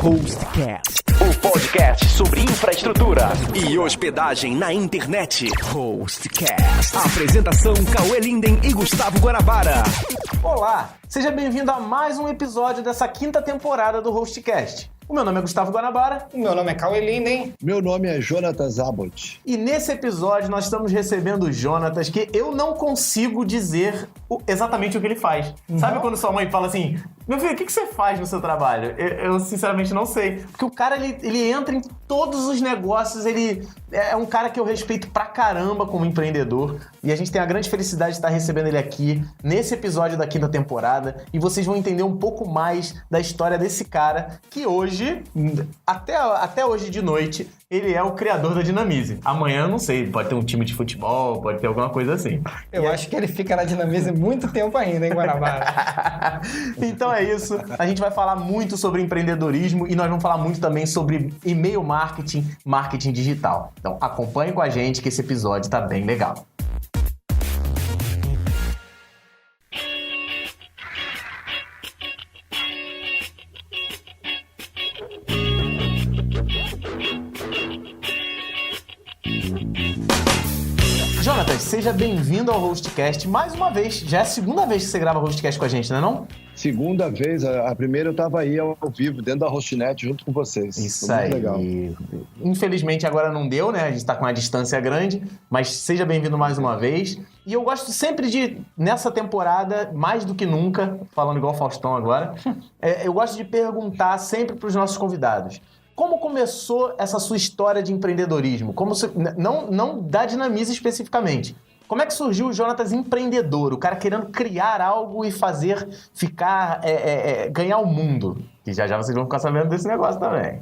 Hostcast, o podcast sobre infraestrutura e hospedagem na internet. Hostcast. Apresentação: Cauê Linden e Gustavo Guanabara. Olá, seja bem-vindo a mais um episódio dessa quinta temporada do Hostcast. O meu nome é Gustavo Guanabara. O meu nome é Cauê Linden. Meu nome é Jonatas Abbott. E nesse episódio nós estamos recebendo o Jonatas, que eu não consigo dizer exatamente o que ele faz. Uhum. Sabe quando sua mãe fala assim, meu filho, o que você faz no seu trabalho? Eu sinceramente não sei. Porque o cara, ele entra em todos os negócios, ele é um cara que eu respeito pra caramba como empreendedor. E a gente tem a grande felicidade de estar recebendo ele aqui nesse episódio da quinta temporada. E vocês vão entender um pouco mais da história desse cara que hoje, até hoje de noite, ele é o criador da Dinamize. Amanhã eu não sei, pode ter um time de futebol, pode ter alguma coisa assim. Eu acho que ele fica na Dinamize muito tempo ainda, hein, Guanabara? Então é isso. A gente vai falar muito sobre empreendedorismo e nós vamos falar muito também sobre e-mail marketing, marketing digital. Então acompanhe com a gente que esse episódio tá bem legal. Jonatas, seja bem-vindo ao Hostcast mais uma vez. Já é a segunda vez que você grava Hostcast com a gente, não é não? Segunda vez, a primeira eu estava aí ao vivo, dentro da Hostnet, junto com vocês. Isso aí. Legal. Infelizmente agora não deu, né? A gente está com uma distância grande, mas seja bem-vindo mais uma vez. E eu gosto sempre de, nessa temporada, mais do que nunca, falando igual o Faustão agora, eu gosto de perguntar sempre para os nossos convidados. Como começou essa sua história de empreendedorismo? Não da Dinamize especificamente. Como é que surgiu o Jonatas empreendedor? O cara querendo criar algo e fazer ficar, ganhar o mundo. E já vocês vão ficar sabendo desse negócio também.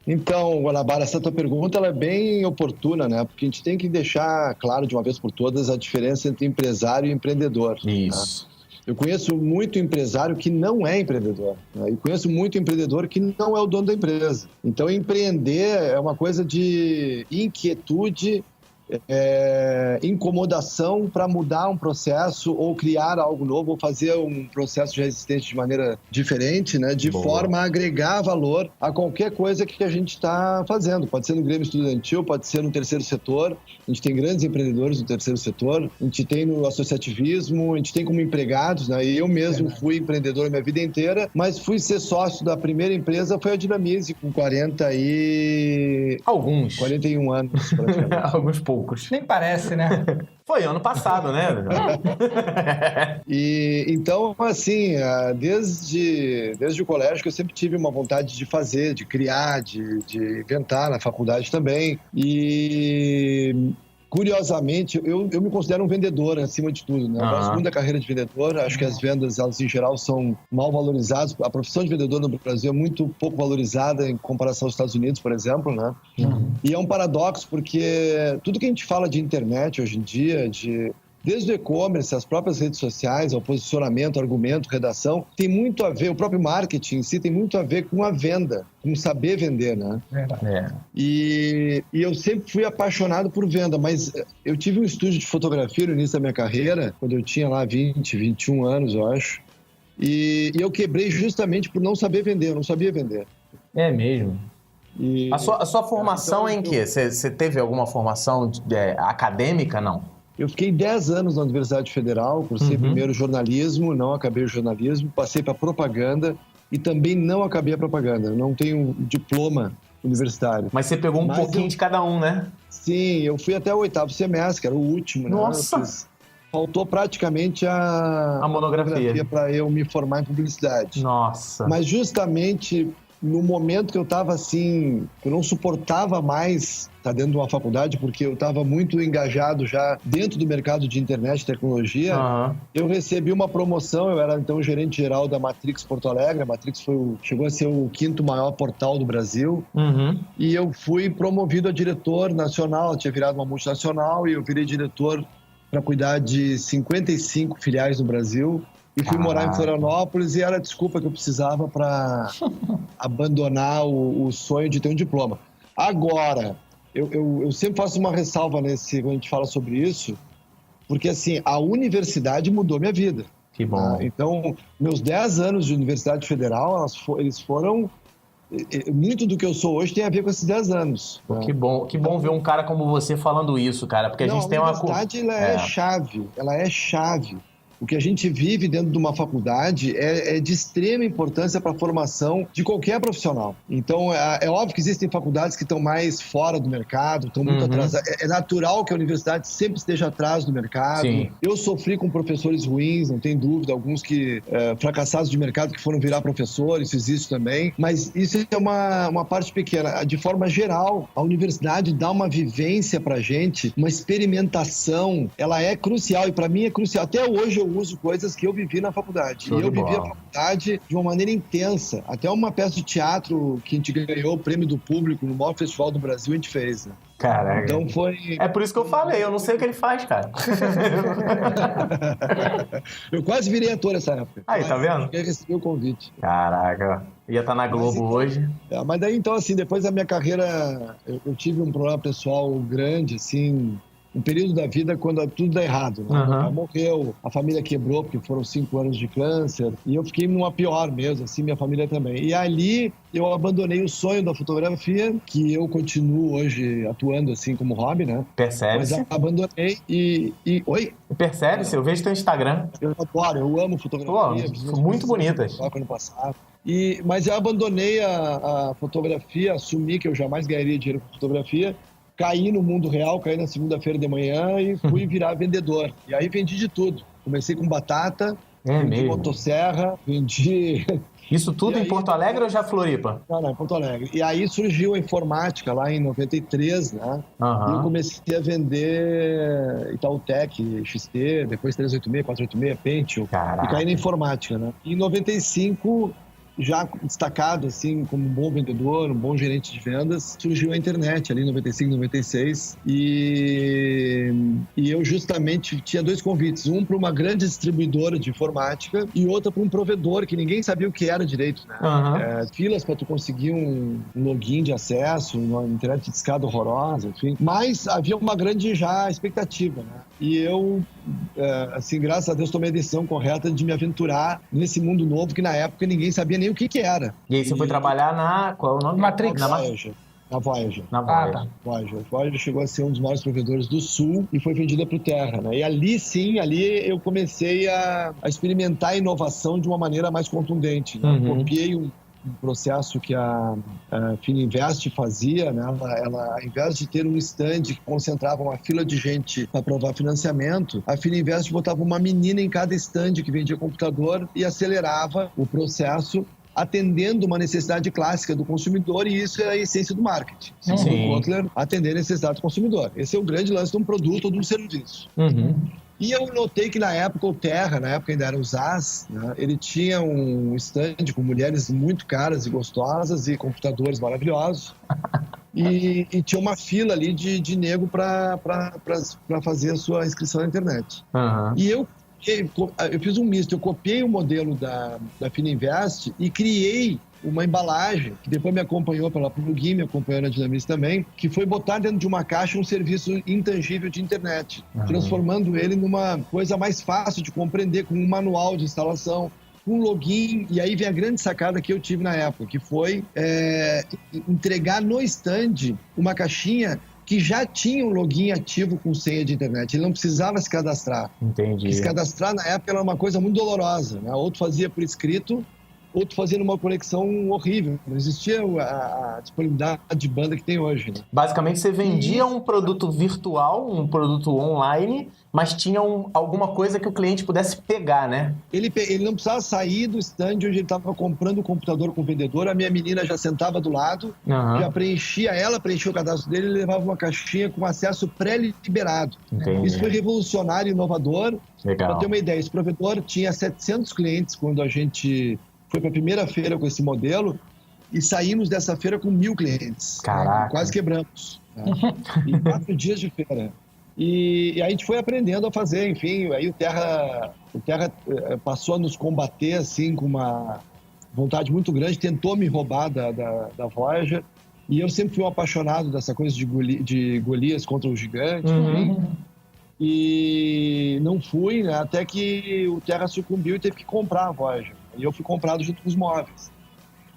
Então, Guanabara, essa tua pergunta ela é bem oportuna, né? Porque a gente tem que deixar claro de uma vez por todas a diferença entre empresário e empreendedor. Isso. Né? Eu conheço muito empresário que não é empreendedor, né? E conheço muito empreendedor que não é o dono da empresa. Então, empreender é uma coisa de inquietude, incomodação para mudar um processo ou criar algo novo ou fazer um processo já existente de maneira diferente, né? De forma a agregar valor a qualquer coisa que a gente está fazendo. Pode ser no Grêmio Estudantil, pode ser no terceiro setor. A gente tem grandes empreendedores no terceiro setor, a gente tem no associativismo, a gente tem como empregados, né? Eu mesmo fui empreendedor a minha vida inteira, mas fui ser sócio da primeira empresa, foi a Dinamize, com 41 anos, praticamente. Alguns poucos. Nem parece, né? Foi ano passado, né? E então, assim, desde o colégio que eu sempre tive uma vontade de fazer, de criar, de inventar, na faculdade também. E curiosamente, eu me considero um vendedor acima de tudo, né? Eu gosto muito da carreira de vendedor, acho que as vendas, elas em geral são mal valorizadas. A profissão de vendedor no Brasil é muito pouco valorizada em comparação aos Estados Unidos, por exemplo, né? E é um paradoxo porque tudo que a gente fala de internet hoje em dia, desde o e-commerce, as próprias redes sociais, ao posicionamento, argumento, redação, tem muito a ver, o próprio marketing em si tem muito a ver com a venda, com saber vender, né? E eu sempre fui apaixonado por venda, mas eu tive um estúdio de fotografia no início da minha carreira, quando eu tinha lá 20, 21 anos, eu acho, e eu quebrei justamente por não saber vender, eu não sabia vender. É mesmo? A sua formação é em quê? Você teve alguma formação acadêmica, não? Eu fiquei 10 anos na Universidade Federal, cursei primeiro jornalismo, não acabei o jornalismo, passei para propaganda e também não acabei a propaganda. Eu não tenho diploma universitário. Mas você pegou pouquinho de cada um, né? Sim, eu fui até o 8º semestre, que era o último. Nossa! Né? Faltou praticamente a monografia para eu me formar em publicidade. Nossa! Mas justamente no momento que eu estava assim, eu não suportava mais estar dentro de uma faculdade, porque eu estava muito engajado já dentro do mercado de internet e tecnologia, eu recebi uma promoção, eu era então gerente geral da Matrix Porto Alegre, a Matrix chegou a ser o 5º maior portal do Brasil, e eu fui promovido a diretor nacional, eu tinha virado uma multinacional e eu virei diretor para cuidar de 55 filiais no Brasil. E fui morar em Florianópolis e era a desculpa que eu precisava para abandonar o sonho de ter um diploma. Agora, eu sempre faço uma ressalva quando a gente fala sobre isso, porque assim, a universidade mudou minha vida. Que bom. Então, meus 10 anos de Universidade Federal, eles foram... Muito do que eu sou hoje tem a ver com esses 10 anos. Pô, que bom ver um cara como você falando isso, cara, porque a gente tem uma... A universidade, ela é chave. O que a gente vive dentro de uma faculdade é de extrema importância para a formação de qualquer profissional. Então, é óbvio que existem faculdades que estão mais fora do mercado, estão muito atrasadas. É natural que a universidade sempre esteja atrás do mercado. Sim. Eu sofri com professores ruins, não tem dúvida, alguns que fracassados de mercado que foram virar professores, isso existe também. Mas isso é uma parte pequena. De forma geral, a universidade dá uma vivência para a gente, uma experimentação. Ela é crucial e para mim é crucial. Até hoje eu uso coisas que eu vivi na faculdade. Show e eu de vivi bola. a faculdade de uma maneira intensa. Até uma peça de teatro que a gente ganhou o prêmio do público no maior festival do Brasil, a gente fez, né? Caraca. Então foi... É por isso que eu falei, eu não sei o que ele faz, cara. Eu quase virei ator nessa época. Aí, tá vendo? Eu recebi o convite. Caraca, ia estar na Globo hoje. Mas daí, então, assim, depois da minha carreira, eu tive um problema pessoal grande, assim... Um período da vida quando tudo dá errado, né? Meu pai morreu, a família quebrou porque foram 5 anos de câncer e eu fiquei numa pior mesmo, assim, minha família também. E ali eu abandonei o sonho da fotografia, que eu continuo hoje atuando assim como hobby, né? Percebe-se? Mas abandonei e... Oi? Percebe-se? Eu vejo teu Instagram. Eu adoro, eu amo fotografia. Pô, muito bonitas. Ano passado. Mas eu abandonei a fotografia, assumi que eu jamais ganharia dinheiro com fotografia, caí no mundo real, caí na segunda-feira de manhã e fui virar vendedor. E aí vendi de tudo. Comecei com batata, vendi motosserra, vendi... Isso tudo E em aí, Porto Alegre ou já Floripa? Não, em Porto Alegre. E aí surgiu a informática lá em 93, né? E eu comecei a vender Itautec, XT, depois 386, 486, Pentium. Caraca. E caí na informática, né? E em 95... já destacado, assim, como um bom vendedor, um bom gerente de vendas, surgiu a internet ali em 95, 96 e eu justamente tinha 2 convites, um para uma grande distribuidora de informática e outro para um provedor que ninguém sabia o que era direito, né? Filas para tu conseguir um login de acesso, uma internet de escada horrorosa, enfim. Mas havia uma grande já expectativa, né? E eu, assim, graças a Deus, tomei a decisão correta de me aventurar nesse mundo novo que na época ninguém sabia nem o que era. E aí você foi trabalhar na... Qual é o nome? Matrix. Na Voyager. Na Voyager. Na Voyager. tá. Voyager chegou a ser um dos maiores provedores do Sul e foi vendida para o Terra, né? E ali sim, eu comecei a experimentar a inovação de uma maneira mais contundente, né? Copiei um processo que a Fininvest fazia, né? Ela, ao invés de ter um stand que concentrava uma fila de gente para aprovar financiamento, a Fininvest botava uma menina em cada stand que vendia computador e acelerava o processo, atendendo uma necessidade clássica do consumidor, e isso é a essência do marketing. Segundo Kotler, atender a necessidade do consumidor. Esse é o grande lance de um produto ou de um serviço. E eu notei que na época o Terra, na época ainda era o ZAS, né, ele tinha um stand com mulheres muito caras e gostosas e computadores maravilhosos. E tinha uma fila ali de nego para fazer a sua inscrição na internet. E eu fiz um misto, eu copiei o modelo da Fininvest e criei uma embalagem, que depois me acompanhou pela Plugin, me acompanhou na Dinamis também, que foi botar dentro de uma caixa um serviço intangível de internet, transformando ele numa coisa mais fácil de compreender, com um manual de instalação, um login, e aí vem a grande sacada que eu tive na época, que foi entregar no stand uma caixinha que já tinha um login ativo com senha de internet. Ele não precisava se cadastrar. Entendi. Porque se cadastrar na época era uma coisa muito dolorosa, né? Outro fazia por escrito, outro fazia numa conexão horrível. Não existia a disponibilidade de banda que tem hoje, né? Basicamente, você vendia um produto virtual, um produto online, mas tinha alguma coisa que o cliente pudesse pegar, né? Ele não precisava sair do stand onde ele estava comprando o computador com o vendedor. A minha menina já sentava do lado, já preenchia o cadastro dele e levava uma caixinha com acesso pré-liberado. Entendi. Isso foi revolucionário e inovador. Legal. Para ter uma ideia, esse provedor tinha 700 clientes quando a gente foi para a primeira feira com esse modelo e saímos dessa feira com 1.000 clientes. Caraca. Quase quebramos. Né? Em 4 dias de feira. E a gente foi aprendendo a fazer, enfim, aí o Terra passou a nos combater, assim, com uma vontade muito grande, tentou me roubar da Voyager, e eu sempre fui um apaixonado dessa coisa de Golias contra o gigante, enfim. E não fui, né? Até que o Terra sucumbiu e teve que comprar a Voyager. E eu fui comprado junto com os móveis.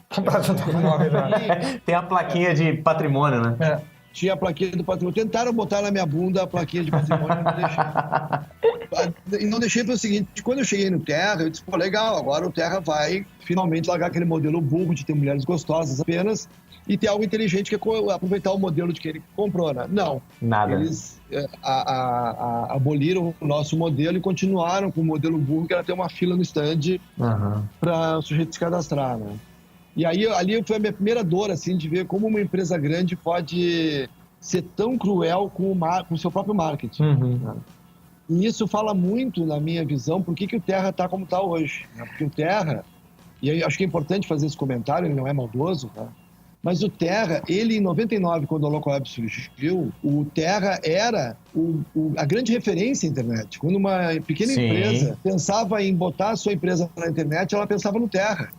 Comprado junto com os móveis, né? Tem a plaquinha de patrimônio, né? É. Tinha a plaquinha do patrimônio. Tentaram botar na minha bunda a plaquinha de patrimônio e não deixei. E não deixei pelo seguinte, quando eu cheguei no Terra, eu disse, pô, legal, agora o Terra vai finalmente largar aquele modelo burro de ter mulheres gostosas apenas e ter algo inteligente que é aproveitar o modelo de que ele comprou, né? Não. Nada. Eles aboliram o nosso modelo e continuaram com o modelo burro, que era ter uma fila no stand para o sujeito se cadastrar, né? E aí, ali foi a minha primeira dor, assim, de ver como uma empresa grande pode ser tão cruel com o seu próprio marketing. Né? E isso fala muito, na minha visão, por que o Terra está como está hoje. Né? Porque o Terra, e eu acho que é importante fazer esse comentário, ele não é maldoso, tá? Mas o Terra, ele em 99, quando a Local Web surgiu, o Terra era a grande referência à internet. Quando uma pequena empresa pensava em botar a sua empresa na internet, ela pensava no Terra.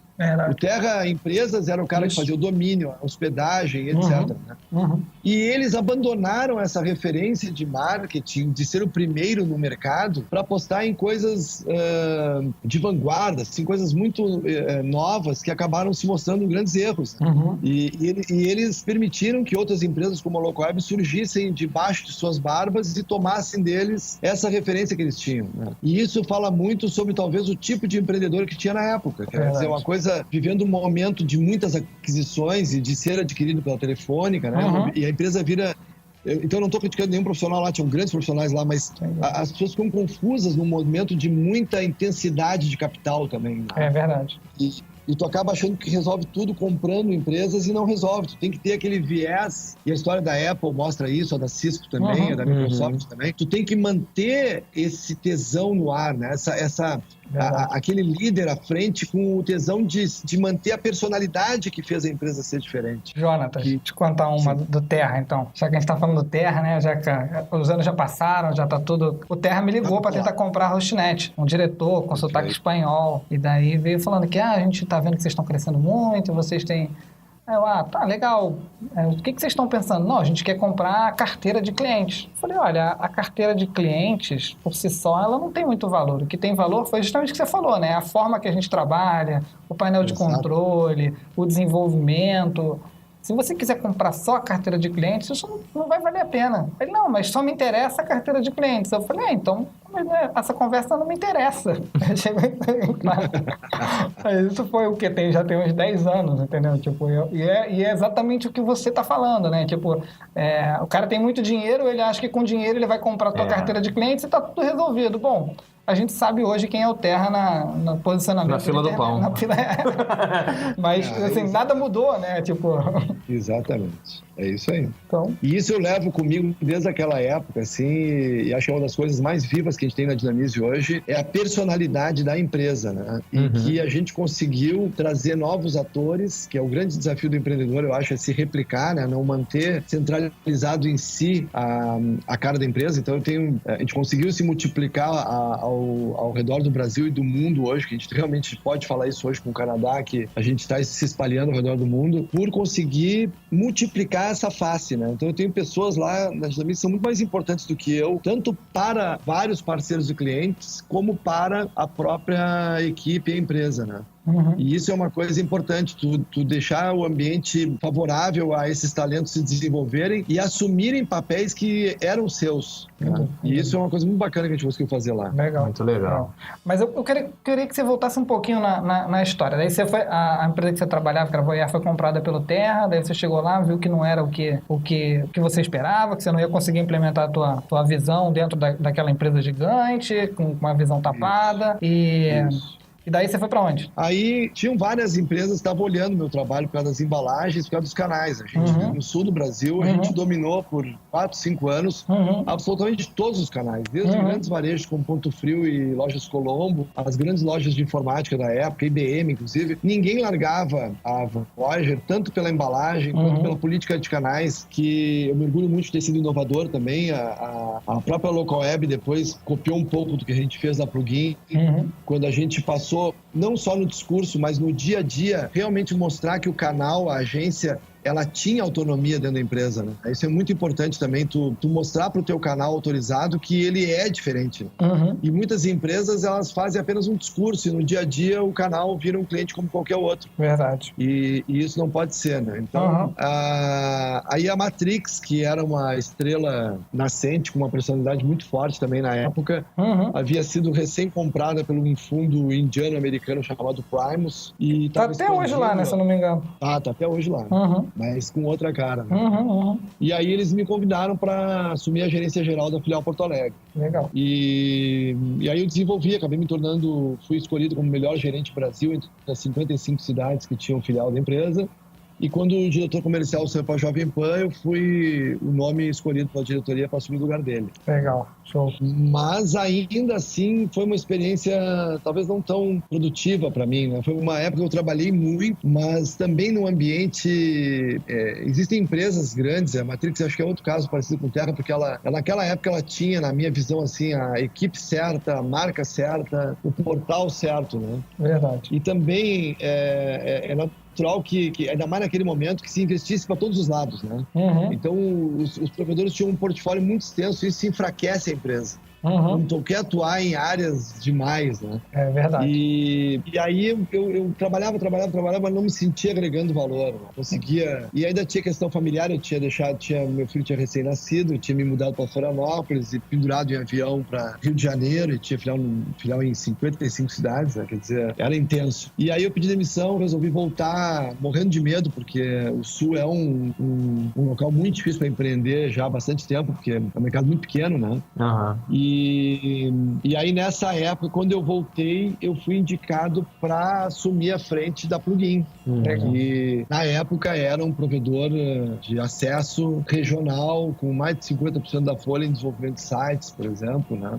O Terra Empresas era o cara que fazia o domínio, a hospedagem, etc. Né? E eles abandonaram essa referência de marketing, de ser o primeiro no mercado, para apostar em coisas de vanguarda, assim, coisas muito novas que acabaram se mostrando grandes erros. E eles permitiram que outras empresas como a Local Web surgissem debaixo de suas barbas e tomassem deles essa referência que eles tinham. Né? E isso fala muito sobre talvez o tipo de empreendedor que tinha na época. Quer dizer, uma coisa vivendo um momento de muitas aquisições e de ser adquirido pela Telefônica, né? E a empresa vira... Então, eu não estou criticando nenhum profissional lá, tinham grandes profissionais lá, mas as pessoas ficam confusas num momento de muita intensidade de capital também. Né? É verdade. E tu acaba achando que resolve tudo comprando empresas e não resolve. Tu tem que ter aquele viés, e a história da Apple mostra isso, a da Cisco também, a da Microsoft também. Tu tem que manter esse tesão no ar, né? Aquele líder à frente com o tesão de manter a personalidade que fez a empresa ser diferente. Jonatas, te contar uma do Terra, então. Já que a gente tá falando do Terra, né? Já que os anos já passaram, já tá tudo... O Terra me ligou para tentar comprar a Hostnet. Um diretor com sotaque espanhol. E daí veio falando que a gente tá vendo que vocês estão crescendo muito, vocês têm... Aí eu, tá, legal. O que vocês estão pensando? Não, a gente quer comprar a carteira de clientes. Eu falei, olha, a carteira de clientes, por si só, ela não tem muito valor. O que tem valor foi justamente o que você falou, né? A forma que a gente trabalha, o painel de controle, o desenvolvimento. Se você quiser comprar só a carteira de clientes, isso não vai valer a pena. Ele, não, mas só me interessa a carteira de clientes. Eu falei, então, essa conversa não me interessa. Isso foi o que já tem uns 10 anos, entendeu? Tipo, e é exatamente o que você está falando, né? Tipo, o cara tem muito dinheiro, ele acha que com dinheiro ele vai comprar a tua carteira de clientes e está tudo resolvido. Bom, a gente sabe hoje quem é o Terra no posicionamento. Na fila do pão. Mas, assim, nada mudou, né? Tipo... Exatamente. É isso aí. Então... E isso eu levo comigo desde aquela época, assim, e acho que é uma das coisas mais vivas que a gente tem na Dinamize hoje, é a personalidade da empresa, né? E que a gente conseguiu trazer novos atores, que é o grande desafio do empreendedor, eu acho, é se replicar, né? Não manter centralizado em si a cara da empresa. Então, a gente conseguiu se multiplicar ao redor do Brasil e do mundo hoje, que a gente realmente pode falar isso hoje com o Canadá, que a gente está se espalhando ao redor do mundo, por conseguir multiplicar essa face, né? Então eu tenho pessoas lá na Dinamize que são muito mais importantes do que eu, tanto para vários parceiros e clientes, como para a própria equipe e a empresa, né? E isso é uma coisa importante, tu deixar o ambiente favorável a esses talentos se desenvolverem e assumirem papéis que eram seus. Né? E isso é uma coisa muito bacana que a gente conseguiu fazer lá. Legal. Muito legal. Mas eu queria que você voltasse um pouquinho na história. Daí você foi, a empresa que você trabalhava, que era a Voyar, foi comprada pelo Terra, daí você chegou lá, viu que não era o que você esperava, que você não ia conseguir implementar a tua visão dentro daquela empresa gigante, com uma visão tapada. E daí você foi pra onde? Aí tinham várias empresas que estavam olhando o meu trabalho por causa das embalagens, por causa dos canais. A gente, no sul do Brasil, a gente dominou por 4, 5 anos absolutamente todos os canais. Desde grandes varejos como Ponto Frio e Lojas Colombo, as grandes lojas de informática da época, IBM inclusive. Ninguém largava a Voyager, tanto pela embalagem quanto pela política de canais, que eu me orgulho muito de ter sido inovador também. A própria Local Web depois copiou um pouco do que a gente fez da Plugin, quando a gente passou não só no discurso, mas no dia a dia, realmente mostrar que o canal, a agência, ela tinha autonomia dentro da empresa, né? Isso é muito importante também, tu mostrar para o teu canal autorizado que ele é diferente. Né? E muitas empresas, elas fazem apenas um discurso e no dia a dia o canal vira um cliente como qualquer outro. Verdade. E isso não pode ser, né? Então, aí a Matrix, que era uma estrela nascente, com uma personalidade muito forte também na época, havia sido recém-comprada por um fundo indiano-americano chamado Primus. E Tá até hoje lá, né, se eu não me engano. Tá até hoje lá. Mas com outra cara. Né? E aí eles me convidaram para assumir a gerência geral da filial Porto Alegre. Legal. E aí eu desenvolvi, acabei fui escolhido como melhor gerente do Brasil entre as 55 cidades que tinham filial da empresa. E quando o diretor comercial saiu para a Jovem Pan, eu fui o nome escolhido pela diretoria para assumir o lugar dele. Legal, show. Mas ainda assim foi uma experiência talvez não tão produtiva para mim, né? Foi uma época que eu trabalhei muito, mas também no ambiente... existem empresas grandes, a Matrix acho que é outro caso parecido com o Terra, porque ela naquela época ela tinha, na minha visão, assim, a equipe certa, a marca certa, o portal certo, né? Verdade. E também natural que, ainda mais naquele momento, que se investisse para todos os lados, né? Então, os provedores tinham um portfólio muito extenso e isso enfraquece a empresa. Não quer atuar em áreas demais, né? É verdade. E aí eu trabalhava, mas não me sentia agregando valor. Não conseguia. E ainda tinha questão familiar, meu filho tinha recém-nascido, eu tinha me mudado para Florianópolis e pendurado em avião para Rio de Janeiro, e tinha filial em 55 cidades, né? Quer dizer, era intenso. E aí eu pedi demissão, resolvi voltar morrendo de medo, porque o Sul é um local muito difícil para empreender já há bastante tempo, porque é um mercado muito pequeno, né? E aí, nessa época, quando eu voltei, eu fui indicado para assumir a frente da Plugin, que na época era um provedor de acesso regional, com mais de 50% da folha em desenvolvimento de sites, por exemplo, né?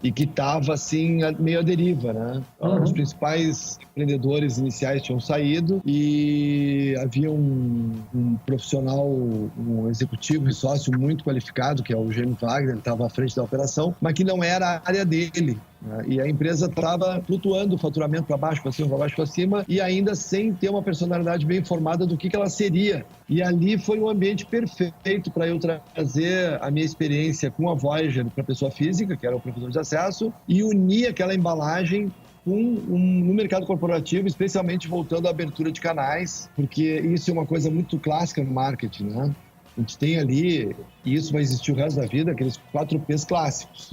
E que estava, assim, meio à deriva, né? Os principais empreendedores iniciais tinham saído e havia um profissional, um executivo e sócio muito qualificado, que é o Eugênio Wagner, ele estava à frente da operação, mas que não era a área dele. Né? E a empresa estava flutuando o faturamento para baixo, para cima, para baixo, para cima, e ainda sem ter uma personalidade bem formada do que ela seria. E ali foi um ambiente perfeito para eu trazer a minha experiência com a Voyager para a pessoa física, que era o provedor de acesso, e unir aquela embalagem no mercado corporativo, especialmente voltando à abertura de canais, porque isso é uma coisa muito clássica no marketing, né? A gente tem ali, e isso vai existir o resto da vida, aqueles 4 P's clássicos,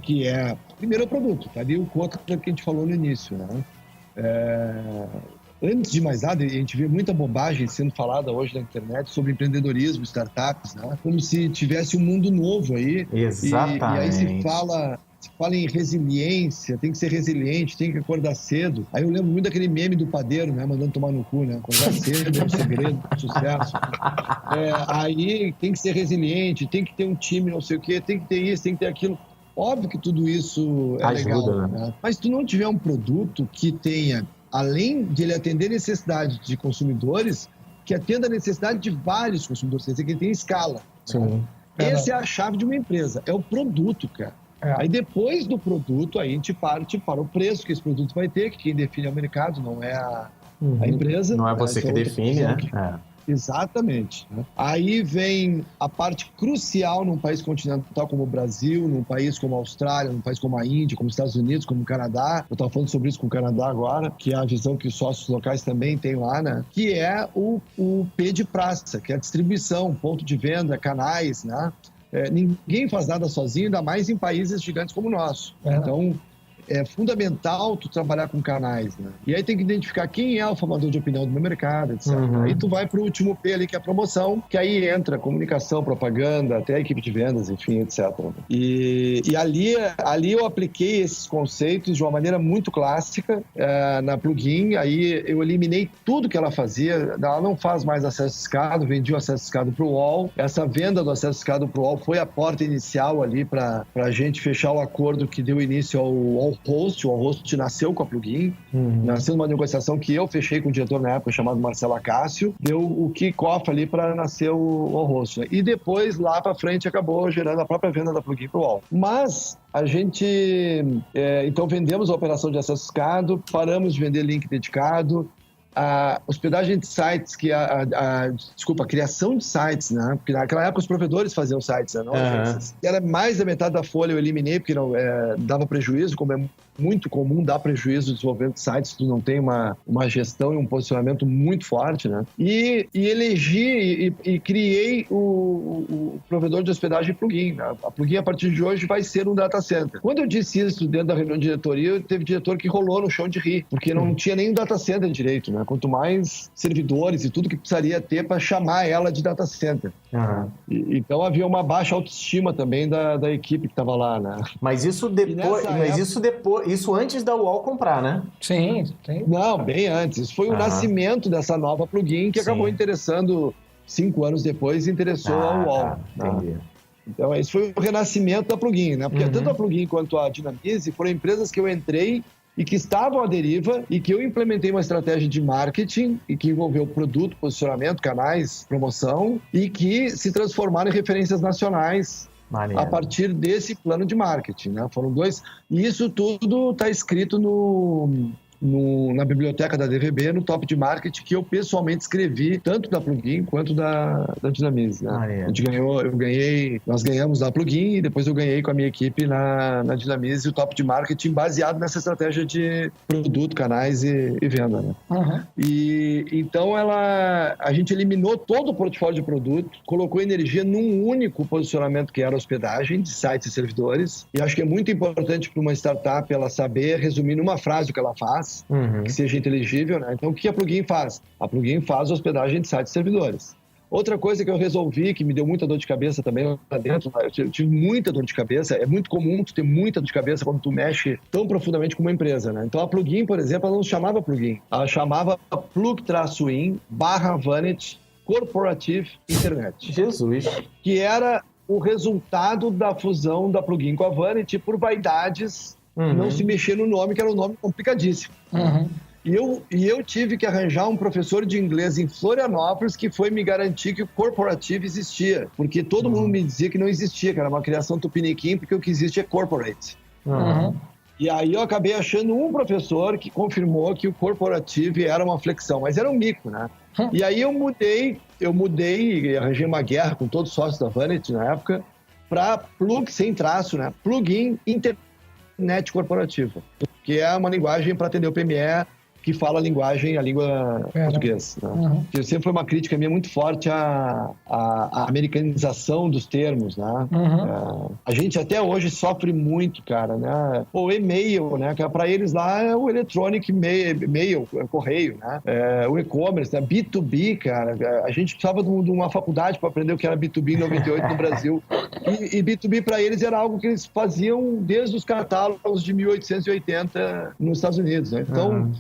que é, primeiro, o produto, tá ali o contra que a gente falou no início, né? Antes de mais nada, a gente vê muita bobagem sendo falada hoje na internet sobre empreendedorismo, startups, né? Como se tivesse um mundo novo aí. Exatamente. E aí se fala em resiliência, tem que ser resiliente, tem que acordar cedo. Aí eu lembro muito daquele meme do padeiro, né? Mandando tomar no cu, né? Acordar cedo é o segredo do sucesso. Aí tem que ser resiliente, tem que ter um time, não sei o quê, tem que ter isso, tem que ter aquilo. Óbvio que tudo isso é ajuda, legal, né? Mas se tu não tiver um produto que tenha, além de ele atender necessidade de consumidores, que atenda a necessidade de vários consumidores, quer dizer, que ele tem escala. Sim. Né? Essa é a chave de uma empresa, é o produto, cara. Aí depois do produto, aí a gente parte para o preço que esse produto vai ter, que quem define é o mercado, não é a empresa. Não é você que define, né? Exatamente. Né? Aí vem a parte crucial num país continental como o Brasil, num país como a Austrália, num país como a Índia, como os Estados Unidos, como o Canadá. Eu estava falando sobre isso com o Canadá agora, que é a visão que os sócios locais também têm lá, né? Que é o P de praça, que é a distribuição, ponto de venda, canais, né? Ninguém faz nada sozinho, ainda mais em países gigantes como o nosso. Então, é fundamental tu trabalhar com canais, né? E aí tem que identificar quem é o formador de opinião do meu mercado, etc. Aí tu vai pro último P ali, que é a promoção, que aí entra comunicação, propaganda, até a equipe de vendas, enfim, etc. E ali eu apliquei esses conceitos de uma maneira muito clássica na Plugin. Aí eu eliminei tudo que ela fazia. Ela não faz mais acesso escado, vendi o acesso escado pro UOL. Essa venda do acesso escado pro UOL foi a porta inicial ali para a gente fechar o acordo que deu início ao All-Host. O All-Host nasceu com a Plugin, nasceu numa negociação que eu fechei com o diretor na época, chamado Marcelo Acácio, deu o kick-off ali para nascer o All-Host, né? E depois, lá para frente, acabou gerando a própria venda da Plugin para o All. Mas a gente, então, vendemos a operação de acesso escado, paramos de vender link dedicado, a hospedagem de sites, a criação de sites, né? Porque naquela época os provedores faziam sites, né? Não agências. Era mais da metade da folha, eu eliminei porque não dava prejuízo, como é muito comum dar prejuízo no desenvolvimento de sites se tu não tem uma gestão e um posicionamento muito forte, né? E elegi e criei o provedor de hospedagem Plugin, né? A Plugin, a partir de hoje, vai ser um data center. Quando eu disse isso dentro da reunião de diretoria, teve diretor que rolou no chão de rir, porque não tinha nem um data center direito, né? Quanto mais servidores e tudo que precisaria ter para chamar ela de data center. Então havia uma baixa autoestima também da equipe que estava lá, né? Mas isso depois, isso antes da UOL comprar, né? Sim. Não, bem antes. Isso foi o nascimento dessa nova plugin que acabou interessando 5 anos depois, interessou a UOL. Entendi. Então, esse foi o renascimento da plugin, né? Porque tanto a plugin quanto a Dynamize foram empresas que eu entrei e que estavam à deriva e que eu implementei uma estratégia de marketing e que envolveu produto, posicionamento, canais, promoção e que se transformaram em referências nacionais a partir desse plano de marketing, né? Foram 2... E isso tudo está escrito na biblioteca da DVB, no top de marketing, que eu pessoalmente escrevi, tanto da Plugin quanto da Dynamize, né? Nós ganhamos da Plugin e depois eu ganhei com a minha equipe na Dynamize o top de marketing baseado nessa estratégia de produto, canais e venda, né? E então a gente eliminou todo o portfólio de produto, colocou energia num único posicionamento que era hospedagem de sites e servidores, e acho que é muito importante para uma startup ela saber resumir numa frase o que ela faz, que seja inteligível, né? Então, o que a Plugin faz? A Plugin faz hospedagem de sites e servidores. Outra coisa que eu resolvi, que me deu muita dor de cabeça também lá dentro, eu tive muita dor de cabeça, é muito comum tu ter muita dor de cabeça quando tu mexe tão profundamente com uma empresa, né? Então, a Plugin, por exemplo, ela não chamava Plugin, ela chamava Plug-in/Vanity Corporative Internet. Jesus! Que era o resultado da fusão da Plugin com a Vanity por vaidades. Não se mexer no nome, que era um nome complicadíssimo. E eu tive que arranjar um professor de inglês em Florianópolis que foi me garantir que o corporativo existia. Porque todo mundo me dizia que não existia, que era uma criação tupiniquim, porque o que existe é corporate. E aí eu acabei achando um professor que confirmou que o corporativo era uma flexão, mas era um mico, né? E aí eu mudei e arranjei uma guerra com todos os sócios da Vanity na época para plug, sem traço, né? Plugin Internet Corporativa, que é uma linguagem para atender o PME que fala a língua portuguesa. Né? Sempre foi uma crítica minha muito forte à americanização dos termos, né? A gente até hoje sofre muito, cara, né? O e-mail, né? Que para eles lá é o electronic mail, correio, né? O e-commerce, né? B2B, cara. A gente precisava de uma faculdade para aprender o que era B2B em 98 no Brasil. E B2B para eles era algo que eles faziam desde os catálogos de 1880 nos Estados Unidos, né? Então,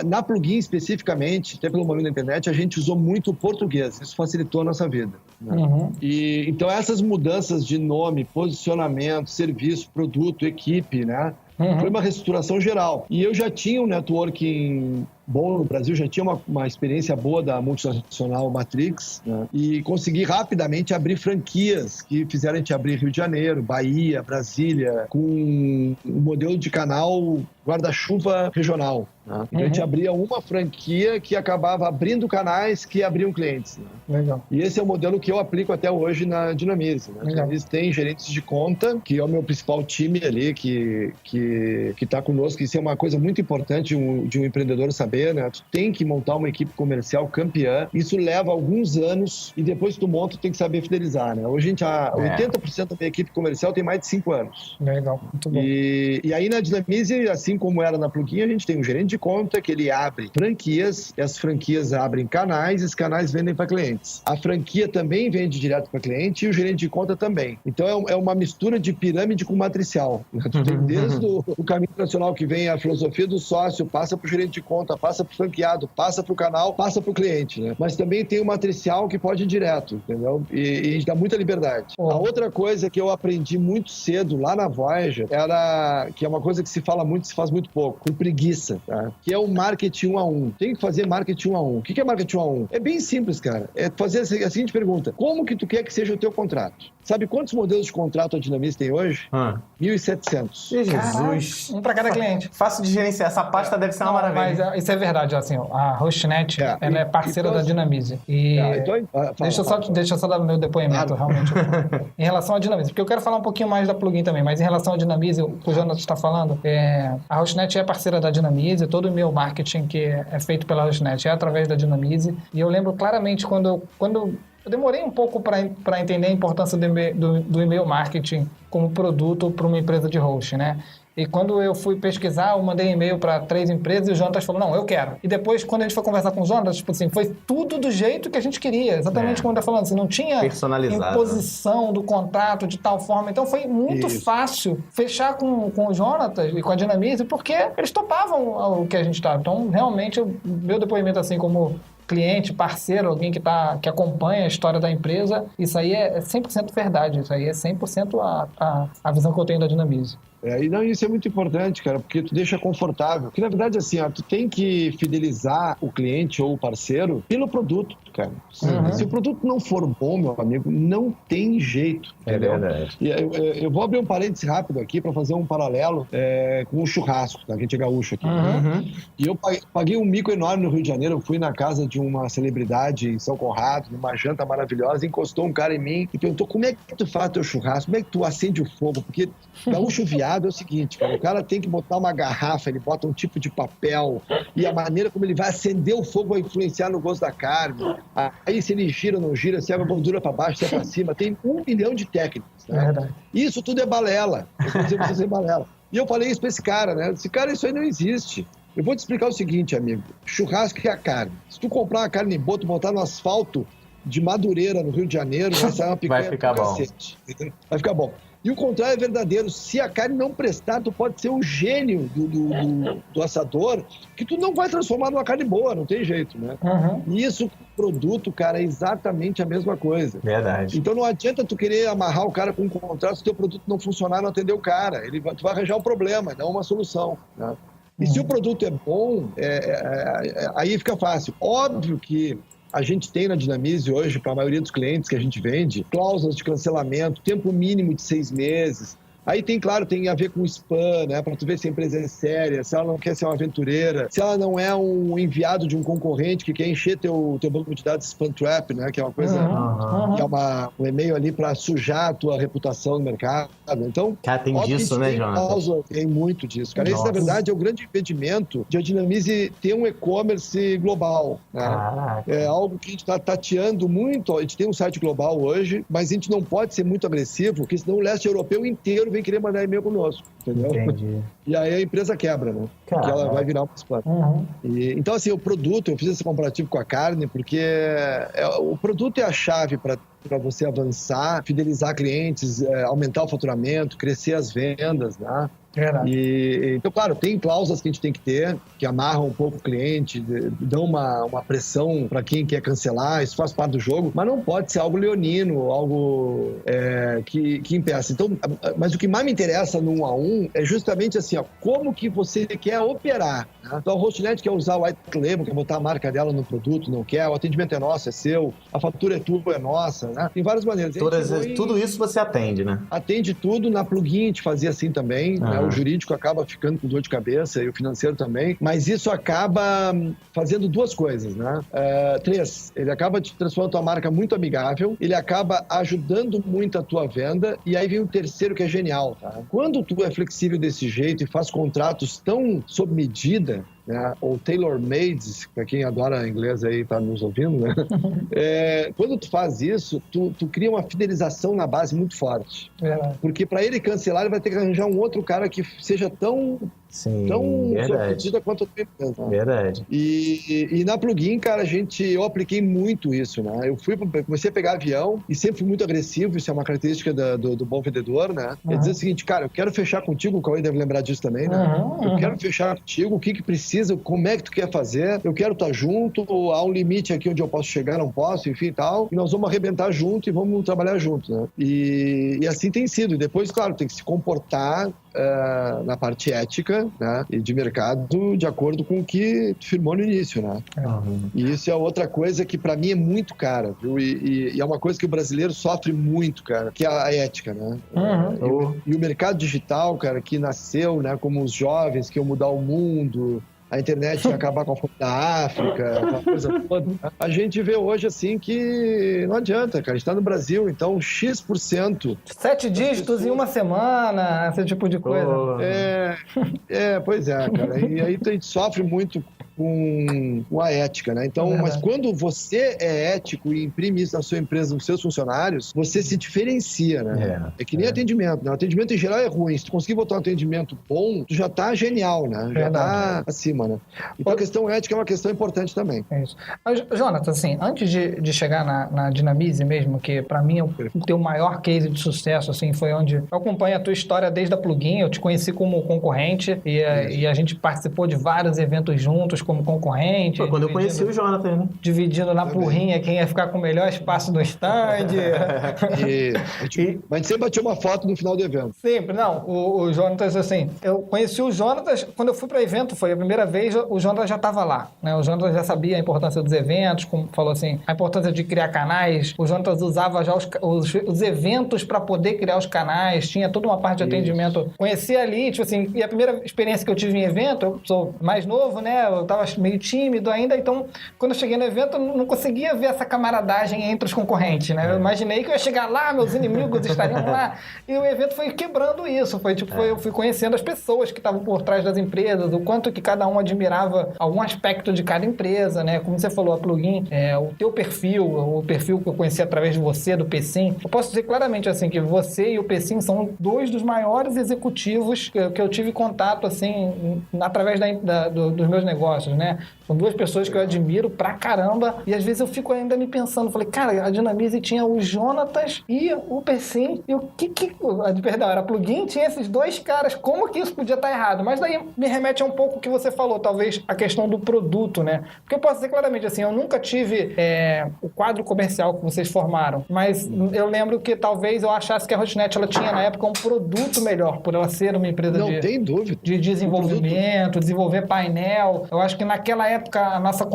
na Plugin especificamente, até pelo momento da internet, a gente usou muito o português. Isso facilitou a nossa vida. Né? E então essas mudanças de nome, posicionamento, serviço, produto, equipe, né? Foi uma reestruturação geral. E eu já tinha um networking bom no Brasil, já tinha uma experiência boa da multinacional Matrix, né? E consegui rapidamente abrir franquias que fizeram a gente abrir Rio de Janeiro, Bahia, Brasília, com um modelo de canal guarda-chuva regional. Né? Então a gente abria uma franquia que acabava abrindo canais que abriam clientes. Né? Legal. E esse é o modelo que eu aplico até hoje na Dynamize. Né? A Dynamize tem gerentes de conta, que é o meu principal time ali, que está conosco. Isso é uma coisa muito importante de um empreendedor saber. Né? Tu tem que montar uma equipe comercial campeã. Isso leva alguns anos e depois que tu monta, tu tem que saber fidelizar. Né? Hoje 80% da minha equipe comercial tem mais de 5 anos. Legal, muito bom. E aí na Dynamize, assim como era na Plugin, a gente tem um gerente de de conta que ele abre franquias, e as franquias abrem canais, e os canais vendem para clientes. A franquia também vende direto para cliente e o gerente de conta também. Então é uma mistura de pirâmide com matricial. Tu tem desde o caminho tradicional que vem a filosofia do sócio, passa para o gerente de conta, passa para o franqueado, passa para o canal, passa para o cliente, né? Mas também tem o matricial que pode ir direto, entendeu? E dá muita liberdade. A outra coisa que eu aprendi muito cedo lá na Voyager era que é uma coisa que se fala muito, se faz muito pouco, com preguiça, tá? Que é o marketing 1 a 1. Tem que fazer marketing 1 a 1. O que é marketing 1 a 1? É bem simples, cara. É fazer a seguinte pergunta: como que tu quer que seja o teu contrato? Sabe quantos modelos de contrato a Dinamize tem hoje? 1.700. Jesus. Um para cada cliente. Fácil de gerenciar. Essa pasta deve ser uma maravilha. Mas isso é verdade, assim, a HostNet, ela é parceira da Dinamize. E deixa eu só dar meu depoimento, realmente, em relação à Dinamize, porque eu quero falar um pouquinho mais da plugin também, mas em relação à Dinamize, o que o Jonas está falando, a HostNet é parceira da Dinamize, todo o e-mail marketing que é feito pela HostNet é através da Dinamize, e eu lembro claramente quando eu demorei um pouco para entender a importância do e-mail marketing como produto para uma empresa de host, né? E quando eu fui pesquisar, eu mandei e-mail para 3 empresas e o Jonas falou, não, eu quero. E depois, quando a gente foi conversar com o Jonas, tipo assim, foi tudo do jeito que a gente queria. Exatamente como ele está falando, assim, não tinha imposição do contrato de tal forma. Então foi muito fácil fechar com o Jonatas e com a Dinamize, porque eles topavam o que a gente estava. Então, realmente, meu depoimento, assim, como cliente, parceiro, alguém que acompanha a história da empresa, isso aí é 100% verdade, isso aí é 100% a visão que eu tenho da Dinamize. Isso é muito importante, cara, porque tu deixa confortável. Porque, na verdade, assim, tu tem que fidelizar o cliente ou o parceiro pelo produto, cara. Se o produto não for bom, meu amigo, não tem jeito. Entendeu? É verdade. E eu vou abrir um parêntese rápido aqui para fazer um paralelo com o churrasco, tá? Que a gente é gaúcho aqui. E eu paguei um mico enorme no Rio de Janeiro. Eu fui na casa de uma celebridade em São Conrado, numa janta maravilhosa, encostou um cara em mim e perguntou como é que tu faz teu churrasco, como é que tu acende o fogo, porque gaúcho viado é o seguinte, cara, o cara tem que botar uma garrafa, ele bota um tipo de papel e a maneira como ele vai acender o fogo vai influenciar no gosto da carne. Aí se ele gira ou não gira, se é a gordura para baixo, se é para cima, tem 1 milhão de técnicas. Né? Verdade. Isso tudo é balela. Eu vou dizer pra você, é balela. E eu falei isso pra esse cara, né? Esse cara, isso aí não existe. Eu vou te explicar o seguinte, amigo. Churrasco é a carne. Se tu comprar uma carne boa, tu botar no asfalto de Madureira, no Rio de Janeiro, vai sair uma picanha. Vai ficar bom. Vai ficar bom. E o contrário é verdadeiro. Se a carne não prestar, tu pode ser um gênio do assador, que tu não vai transformar numa carne boa, não tem jeito, né? E isso, produto, cara, é exatamente a mesma coisa. Verdade. Então não adianta tu querer amarrar o cara com um contrato se o teu produto não funcionar, não atender o cara. Tu vai arranjar um problema, não uma solução, né? E se o produto é bom, aí fica fácil. Óbvio que a gente tem na Dinamize hoje, para a maioria dos clientes que a gente vende, cláusulas de cancelamento, tempo mínimo de 6 meses. Aí tem, claro, tem a ver com spam, né? Para tu ver se a empresa é séria, se ela não quer ser uma aventureira, se ela não é um enviado de um concorrente que quer encher teu banco de dados spam trap, né? Que é uma coisa, que é um e-mail ali para sujar a tua reputação no mercado. Então, cara, tem disso, né, Jonathan? Tem muito disso. Cara, esse, na verdade, é o grande impedimento de a Dinamize ter um e-commerce global. Né? É algo que a gente está tateando muito. A gente tem um site global hoje, mas a gente não pode ser muito agressivo, porque senão o leste europeu inteiro vem querer mandar e-mail conosco, entendeu? Entendi. E aí a empresa quebra, né? Porque ela vai virar uma spam. Então, assim, o produto, eu fiz esse comparativo com a carne, porque o produto é a chave para você avançar, fidelizar clientes, aumentar o faturamento, crescer as vendas, né? Então, claro, tem cláusulas que a gente tem que ter, que amarram um pouco o cliente, dão uma pressão para quem quer cancelar, isso faz parte do jogo, mas não pode ser algo leonino, algo que impeça. Então, mas o que mais me interessa no 1 a 1 é justamente assim, ó, como que você quer operar. Né? Então, a HostNet quer usar o white label, quer botar a marca dela no produto, não quer, o atendimento é nosso, é seu, a fatura é tua, é nossa, né? Tem várias maneiras. Tudo isso você atende, né? Atende tudo, na plugin a gente fazia assim também, né? O jurídico acaba ficando com dor de cabeça e o financeiro também, mas isso acaba fazendo 2 coisas, né? 3, ele acaba te transformando a tua marca muito amigável, ele acaba ajudando muito a tua venda, e aí vem o terceiro que é genial, tá? Quando tu é flexível desse jeito e faz contratos tão sob medida, né, ou tailor-made, para quem adora inglês aí tá nos ouvindo, né? Quando tu faz isso, tu cria uma fidelização na base muito forte. Porque para ele cancelar, ele vai ter que arranjar um outro cara que seja tão Sim, Tão verdade. sofredida quanto a tua empresa. Né? Verdade. E na Plugin, cara, eu apliquei muito isso, né? Comecei a pegar avião e sempre fui muito agressivo, isso é uma característica do bom vendedor, né? É dizer o seguinte, cara, eu quero fechar contigo, o Cauê deve lembrar disso também, né? Eu quero fechar contigo, o que precisa, como é que tu quer fazer, eu quero estar junto, há um limite aqui onde eu posso chegar, não posso, enfim e tal, e nós vamos arrebentar junto e vamos trabalhar junto, né? E assim tem sido. E depois, claro, tem que se comportar na parte ética, né, e de mercado de acordo com o que tu firmou no início, né? E isso é outra coisa que para mim é muito cara, viu? E é uma coisa que o brasileiro sofre muito, cara, que é a ética, né? E o mercado digital, cara, que nasceu, né, como os jovens que iam mudar o mundo, a internet ia acabar com a fome da África, aquela coisa toda. A gente vê hoje, assim, que não adianta, cara. A gente tá no Brasil, então X%. 7 dígitos em uma semana, esse tipo de coisa. Pois é, cara. E aí a gente sofre muito com a ética, né? Então, mas quando você é ético e imprime isso na sua empresa, nos seus funcionários, você se diferencia, né? É que nem atendimento, né? O atendimento em geral é ruim. Se tu conseguir botar um atendimento bom, tu já tá genial, né? Já tá acima, né? Então, a questão ética é uma questão importante também. É isso. Mas, Jonathan, assim, antes de chegar na Dinamize mesmo, que pra mim é o teu maior case de sucesso, assim, foi onde eu acompanho a tua história desde a Plugin, eu te conheci como concorrente e a gente participou de vários eventos juntos como concorrente. Foi quando eu conheci o Jonathan, né? Dividindo na porrinha quem ia ficar com o melhor espaço no stand. Mas a gente sempre bateu uma foto no final do evento. Sempre, não. O Jonatas, assim, eu conheci o Jonatas, quando eu fui para o evento, foi a primeira vez, o Jonatas já estava lá, né? O Jonatas já sabia a importância dos eventos, como falou assim, a importância de criar canais. O Jonatas usava já os eventos para poder criar os canais, tinha toda uma parte de atendimento. Conheci ali, tipo assim, e a primeira experiência que eu tive em evento, eu sou mais novo, né? Eu tava meio tímido ainda, então quando eu cheguei no evento eu não conseguia ver essa camaradagem entre os concorrentes, né? Eu imaginei que eu ia chegar lá, meus inimigos estariam lá, e o evento foi quebrando isso, eu fui conhecendo as pessoas que estavam por trás das empresas, o quanto que cada um admirava algum aspecto de cada empresa, né? Como você falou, a Plugin, o teu perfil, o perfil que eu conheci através de você, do Pecim, eu posso dizer claramente assim, que você e o Pecim são dois dos maiores executivos que eu tive contato, assim, através dos meus negócios, né? São duas pessoas que eu admiro pra caramba e às vezes eu fico ainda me pensando, falei, cara, a Dinamize tinha o Jonatas e o Pecim e perdão, era a Plugin, tinha esses dois caras, como que isso podia estar errado? Mas daí me remete a um pouco o que você falou, talvez a questão do produto, né? Porque eu posso dizer claramente assim, eu nunca tive o quadro comercial que vocês formaram, mas eu lembro que talvez eu achasse que a Hostnet, ela tinha na época um produto melhor, por ela ser uma empresa tem dúvida. de desenvolvimento, desenvolver painel. Eu acho que naquela época a nossa,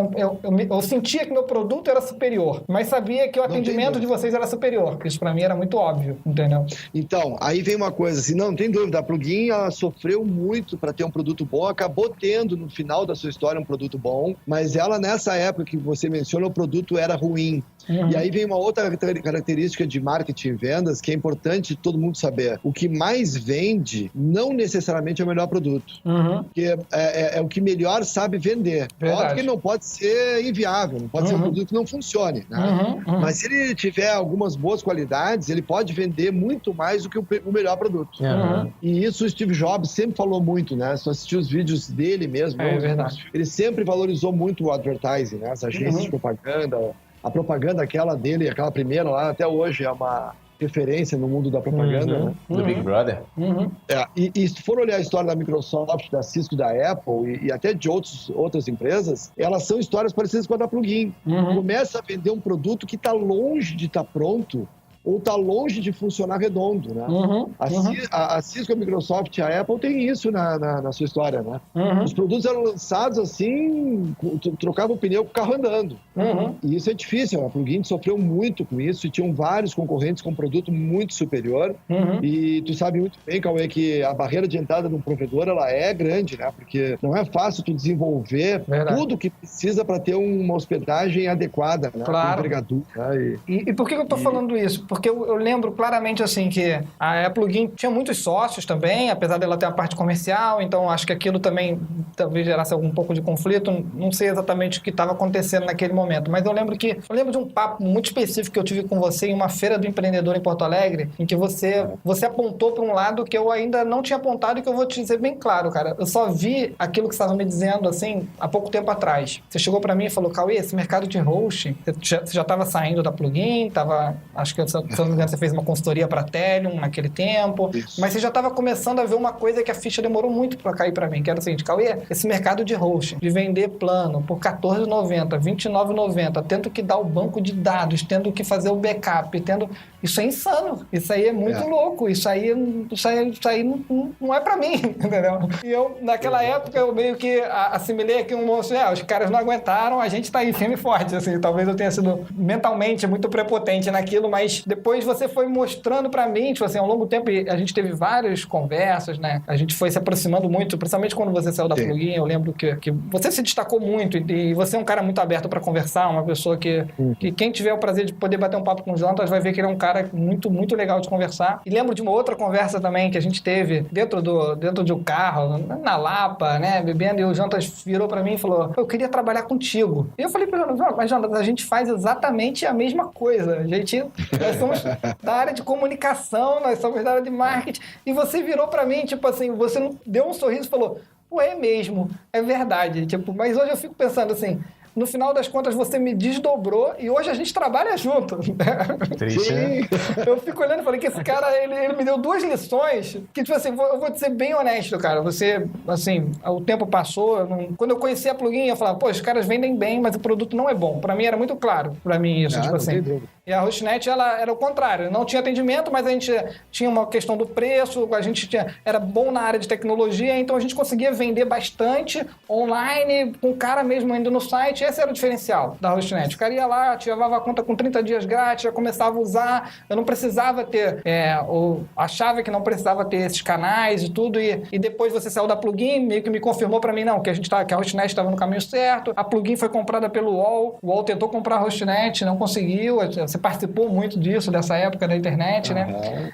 eu sentia que meu produto era superior, mas sabia que o atendimento de vocês era superior. Isso pra mim era muito óbvio, entendeu? Então, aí vem uma coisa assim, não tem dúvida, a Plugin ela sofreu muito para ter um produto bom, acabou tendo no final da sua história um produto bom, mas ela nessa época que você menciona, o produto era ruim. E aí vem uma outra característica de marketing e vendas que é importante todo mundo saber. O que mais vende não necessariamente é o melhor produto. Porque é o que melhor sabe vender. Óbvio que ele não pode ser inviável, não pode ser um produto que não funcione. Né? Mas se ele tiver algumas boas qualidades, ele pode vender muito mais do que o melhor produto. E isso o Steve Jobs sempre falou muito, né? Se eu assistir os vídeos dele mesmo, é verdade. Ele sempre valorizou muito o advertising, né? As agências de propaganda. A propaganda aquela dele, aquela primeira lá, até hoje é uma referência no mundo da propaganda, né? Do Big Brother. E se for olhar a história da Microsoft, da Cisco, da Apple e até de outras empresas, elas são histórias parecidas com a da Plugin. Começa a vender um produto que está longe de estar pronto ou está longe de funcionar redondo, né? A Cisco, a Microsoft, a Apple tem isso na sua história, né? Os produtos eram lançados assim, trocava o pneu com o carro andando. E isso é difícil, a Plugin sofreu muito com isso e tinham vários concorrentes com um produto muito superior. E tu sabe muito bem, Cauê, que a barreira de entrada de um provedor, ela é grande, né? Porque não é fácil tu desenvolver tudo que precisa para ter uma hospedagem adequada, né? Claro. Né? E por que eu tô falando isso? porque eu lembro claramente, assim, que a Plugin tinha muitos sócios também, apesar dela ter uma parte comercial, então acho que aquilo também talvez gerasse algum pouco de conflito, não sei exatamente o que estava acontecendo naquele momento, mas eu lembro de um papo muito específico que eu tive com você em uma feira do empreendedor em Porto Alegre, em que você apontou para um lado que eu ainda não tinha apontado e que eu vou te dizer bem claro, cara. Eu só vi aquilo que você estava me dizendo, assim, há pouco tempo atrás. Você chegou para mim e falou, Cauê, esse mercado de hosting, você já estava saindo da Plugin, acho que, se eu não me engano, você fez uma consultoria para a Telium naquele tempo, mas você já estava começando a ver uma coisa que a ficha demorou muito para cair para mim, que era o seguinte, Cauê, esse mercado de hosting, de vender plano por R$14,90, R$29,90, tendo que dar o banco de dados, tendo que fazer o backup, isso é insano, isso aí é muito louco, isso aí não é pra mim, entendeu? E eu, naquela época, eu meio que assimilei aqui um monstro, os caras não aguentaram, a gente tá aí firme e forte, assim, talvez eu tenha sido mentalmente muito prepotente naquilo, mas depois você foi mostrando pra mim, tipo assim, ao longo do tempo, a gente teve várias conversas, né? A gente foi se aproximando muito, principalmente quando você saiu da Plugin, eu lembro que você se destacou muito e você é um cara muito aberto pra conversar, uma pessoa que quem tiver o prazer de poder bater um papo com o Jonatas vai ver que ele é um cara muito, muito legal de conversar. E lembro de uma outra conversa também que a gente teve dentro de um carro, na Lapa, né, bebendo, e o Jonatas virou pra mim e falou, eu queria trabalhar contigo. E eu falei pra ele, mas Jonatas, a gente faz exatamente a mesma coisa. Nós somos da área de comunicação, nós somos da área de marketing. E você virou pra mim, tipo assim, você não deu um sorriso e falou, pô, é mesmo, é verdade. Tipo, mas hoje eu fico pensando assim, no final das contas, você me desdobrou e hoje a gente trabalha junto. Triste, né? Eu fico olhando e falei que esse cara, ele me deu 2 lições que, tipo assim, eu vou te ser bem honesto, cara. Você, assim, o tempo passou. Quando eu conheci a Plugin, eu falava, pô, os caras vendem bem, mas o produto não é bom. Pra mim era muito claro, pra mim isso, tipo assim. E a Hostnet, ela era o contrário. Não tinha atendimento, mas a gente tinha uma questão do preço, era bom na área de tecnologia, então a gente conseguia vender bastante online, com o cara mesmo indo no site. Esse era o diferencial da Hostnet. O cara ia lá, ativava a conta com 30 dias grátis, já começava a usar. Eu não precisava ter... achava que não precisava ter esses canais e tudo. E depois você saiu da Plugin, meio que me confirmou pra mim, não, que a Hostnet estava no caminho certo. A Plugin foi comprada pelo UOL. O UOL tentou comprar a Hostnet, não conseguiu. Você participou muito disso, dessa época da internet, né?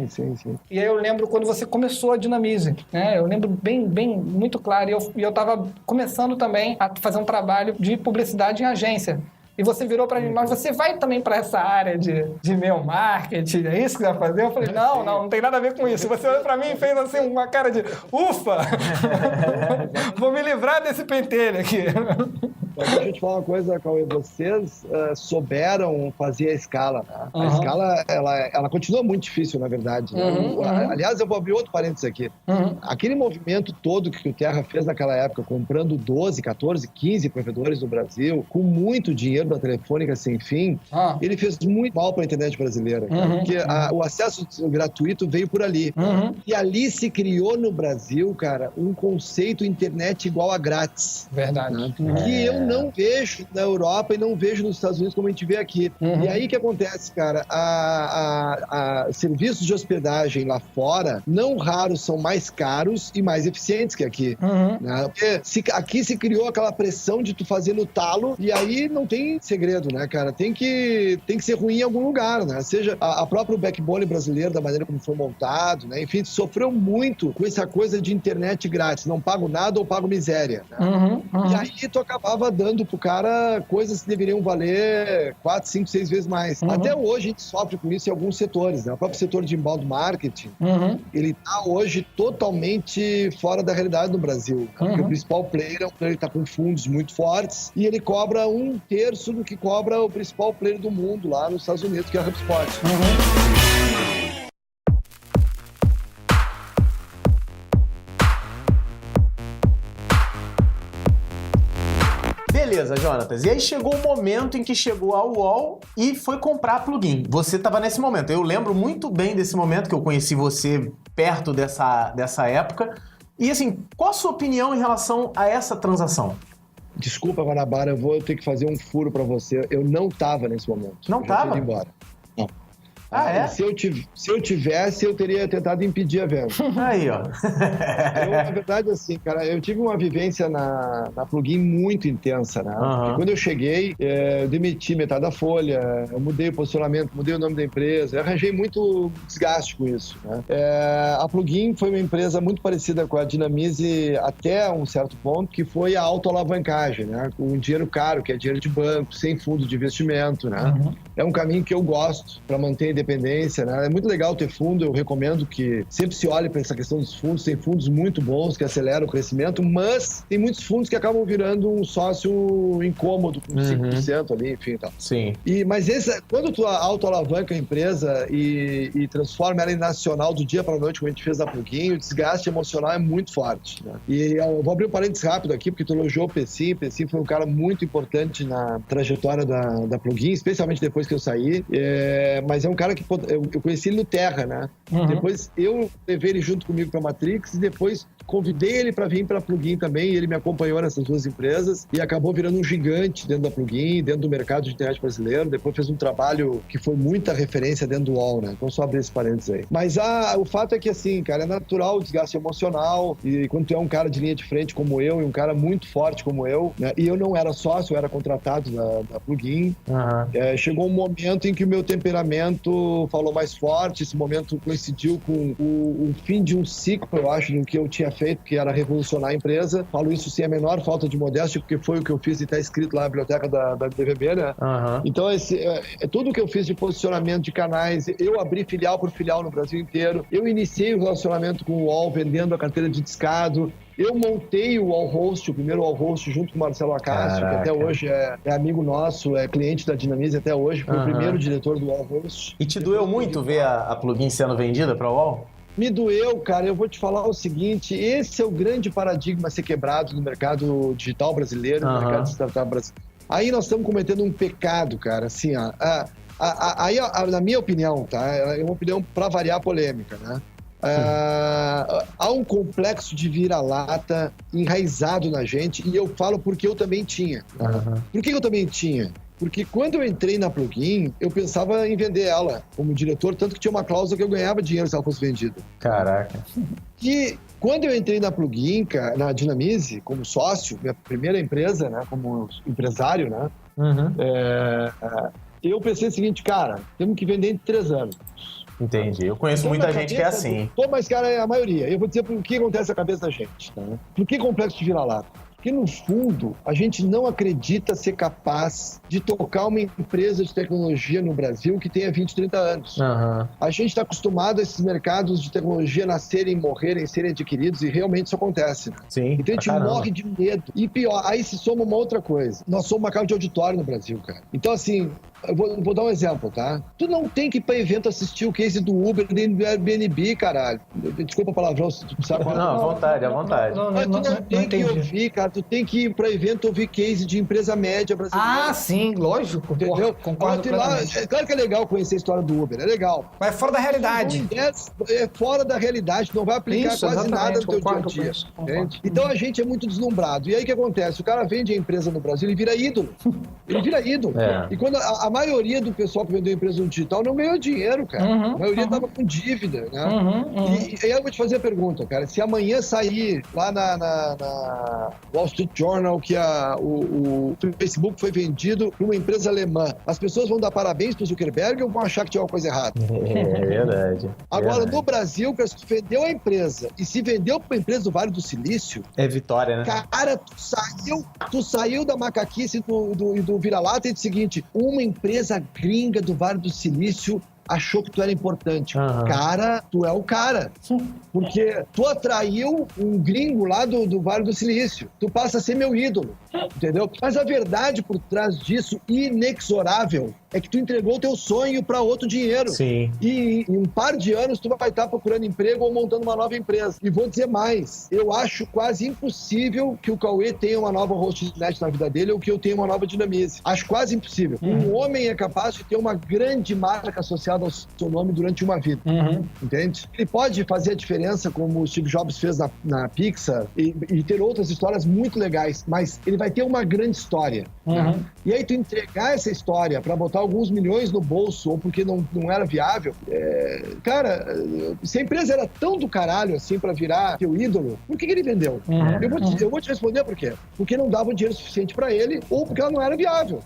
Sim. E aí eu lembro quando você começou a Dinamize, né? Eu lembro bem, muito claro. E eu tava começando também a fazer um trabalho de publicidade em agência. E você virou para mim, mas você vai também para essa área de e-mail marketing, é isso que você vai fazer? Eu falei, não tem nada a ver com isso. Você olhou para mim e fez assim uma cara de, ufa, vou me livrar desse pentelho aqui. Deixa eu te falar uma coisa, Cauê, vocês souberam fazer a escala, né? A escala, ela continua muito difícil, na verdade. Né? Aliás, eu vou abrir outro parênteses aqui. Aquele movimento todo que o Terra fez naquela época, comprando 12, 14, 15 provedores no Brasil, com muito dinheiro da Telefônica sem fim, ele fez muito mal para a internet brasileira, cara, porque o acesso gratuito veio por ali. E ali se criou no Brasil, cara, um conceito internet igual a grátis. Verdade. Né? Que eu não vejo na Europa e não vejo nos Estados Unidos como a gente vê aqui. E aí que acontece, cara, serviços de hospedagem lá fora, não raros, são mais caros e mais eficientes que aqui. Né? Porque aqui se criou aquela pressão de tu fazer no talo e aí não tem segredo, né, cara? Tem que ser ruim em algum lugar, né? Seja a própria backbone brasileira, da maneira como foi montado, né? Enfim, sofreu muito com essa coisa de internet grátis. Não pago nada ou pago miséria. Né? E aí tu acabava dando pro cara coisas que deveriam valer 4, 5, 6 vezes mais. Até hoje a gente sofre com isso em alguns setores, né? O próprio setor de inbound marketing, ele tá hoje totalmente fora da realidade no Brasil. Né? Porque o principal player é um player que tá com fundos muito fortes e ele cobra 1/3 do que cobra o principal player do mundo lá nos Estados Unidos, que é a HubSpot. Beleza, Jonatas. E aí chegou o momento em que chegou a UOL e foi comprar a Plugin. Você estava nesse momento. Eu lembro muito bem desse momento, que eu conheci você perto dessa época. E assim, qual a sua opinião em relação a essa transação? Desculpa, Guanabara, eu vou ter que fazer um furo pra você. Eu não tava nesse momento. Não tava? Embora. Não. Ah, é? Se eu tivesse, eu teria tentado impedir a venda. Aí, ó. Na verdade, assim, cara, eu tive uma vivência na Plugin muito intensa, né? Porque quando eu cheguei, eu demiti metade da folha, eu mudei o posicionamento, mudei o nome da empresa, eu arranjei muito desgaste com isso, né? A Plugin foi uma empresa muito parecida com a Dinamize até um certo ponto, que foi a autoalavancagem, né? Com dinheiro caro, que é dinheiro de banco, sem fundo de investimento, né? É um caminho que eu gosto para manter a independência, né? É muito legal ter fundo, eu recomendo que sempre se olhe para essa questão dos fundos. Tem fundos muito bons que aceleram o crescimento, mas tem muitos fundos que acabam virando um sócio incômodo com 5% ali, enfim, tal. Sim. Mas quando tu autoalavanca a empresa e transforma ela em nacional do dia para a noite, como a gente fez na Plugin, o desgaste emocional é muito forte, né? E eu vou abrir um parênteses rápido aqui, porque tu elogiou o Pessim. Pessim foi um cara muito importante na trajetória da Plugin, especialmente depois que eu saí. Mas é um cara que eu conheci ele no Terra, né? Depois eu levei ele junto comigo para Matrix e depois convidei ele para vir para a Plugin também, e ele me acompanhou nessas duas empresas e acabou virando um gigante dentro da Plugin, dentro do mercado de internet brasileiro. Depois fez um trabalho que foi muita referência dentro do UOL, né? Então só abrir esse parênteses aí. Mas o fato é que, assim, cara, é natural o desgaste emocional, e quando tu é um cara de linha de frente como eu, e um cara muito forte como eu, né? E eu não era sócio, eu era contratado da Plugin. Chegou um momento em que o meu temperamento falou mais forte. Esse momento coincidiu com o fim de um ciclo, eu acho, do que eu tinha feito, que era revolucionar a empresa. Falo isso sem a menor falta de modéstia, porque foi o que eu fiz e está escrito lá na biblioteca da DVB, né? Então, tudo que eu fiz de posicionamento de canais, eu abri filial por filial no Brasil inteiro, eu iniciei o relacionamento com o UOL vendendo a carteira de discado. Eu montei o Allhost, o primeiro Allhost, junto com o Marcelo Acácio, que até hoje é amigo nosso, é cliente da Dinamize até hoje, foi o primeiro diretor do Allhost. E te doeu muito ver a Plugin sendo vendida para o UOL? Me doeu, cara. Eu vou te falar o seguinte, esse é o grande paradigma a ser quebrado no mercado digital brasileiro, no mercado de startup brasileiro. Aí nós estamos cometendo um pecado, cara, assim, ó. Na minha opinião, tá? É uma opinião para variar polêmica, né? Há um complexo de vira-lata enraizado na gente, e eu falo porque eu também tinha. Por que eu também tinha? Porque quando eu entrei na Plugin, eu pensava em vender ela como diretor, tanto que tinha uma cláusula que eu ganhava dinheiro se ela fosse vendida. Caraca. E quando eu entrei na Plugin, na Dinamize, como sócio, minha primeira empresa, né, como empresário, né, eu pensei o seguinte, cara, temos que vender em 3 anos. Entendi. Eu conheço muita gente que é assim. Mas, cara, é a maioria. Eu vou dizer por que acontece na cabeça da gente. Tá? Por que complexo de vira-lata? Porque, no fundo, a gente não acredita ser capaz de tocar uma empresa de tecnologia no Brasil que tenha 20, 30 anos. A gente está acostumado a esses mercados de tecnologia nascerem, morrerem, serem adquiridos, e realmente isso acontece. Né? Sim, então a gente morre de medo. E pior, aí se soma uma outra coisa. Nós somos uma casa de auditório no Brasil, cara. Então, assim, eu vou dar um exemplo, tá? Tu não tem que ir pra evento assistir o case do Uber, do Airbnb, caralho. Desculpa o palavrão, se tu precisar falar. Não, à vontade, à vontade. Mas tu não tem que ouvir, cara. Tu tem que ir pra evento ouvir case de empresa média brasileira. Ah, sim, lógico. Entendeu? Concordo plenamente. Claro que é legal conhecer a história do Uber, é legal. Mas é fora da realidade. É fora da realidade, não vai aplicar Isso, quase nada no teu dia a dia. Concordo. Então a gente é muito deslumbrado. E aí o que acontece? O cara vende a empresa no Brasil, ele vira ídolo. Ele vira ídolo. E quando a maioria do pessoal que vendeu a empresa no digital não ganhou dinheiro, cara. A maioria tava com dívida, né? E aí eu vou te fazer a pergunta, cara. Se amanhã sair lá na Wall Street Journal que o Facebook foi vendido para uma empresa alemã, as pessoas vão dar parabéns pro Zuckerberg ou vão achar que tinha uma coisa errada? É verdade. Agora, no Brasil, cara, se tu vendeu a empresa e se vendeu para uma empresa do Vale do Silício... É vitória, né? Cara, tu saiu da macaquice do vira-lata e disse o seguinte, uma empresa gringa do Vale do Silício achou que tu era importante. Cara, tu é o cara. Porque tu atraiu um gringo lá do Vale do Silício. Tu passa a ser meu ídolo. Entendeu? Mas a verdade por trás disso, inexorável, é que tu entregou o teu sonho para outro dinheiro. Sim. E em um par de anos tu vai estar procurando emprego ou montando uma nova empresa. E vou dizer mais, eu acho quase impossível que o Cauê tenha uma nova hostnet na vida dele ou que eu tenha uma nova Dinamize. Acho quase impossível. Um homem é capaz de ter uma grande marca associada ao seu nome durante uma vida. Entende? Ele pode fazer a diferença como o Steve Jobs fez na Pixar e ter outras histórias muito legais, mas ele vai ter uma grande história. Né? E aí tu entregar essa história para botar alguns milhões no bolso ou porque não era viável, cara, se a empresa era tão do caralho assim pra virar teu ídolo, por que ele vendeu? Eu vou te responder por quê. Porque não dava dinheiro suficiente pra ele ou porque ela não era viável.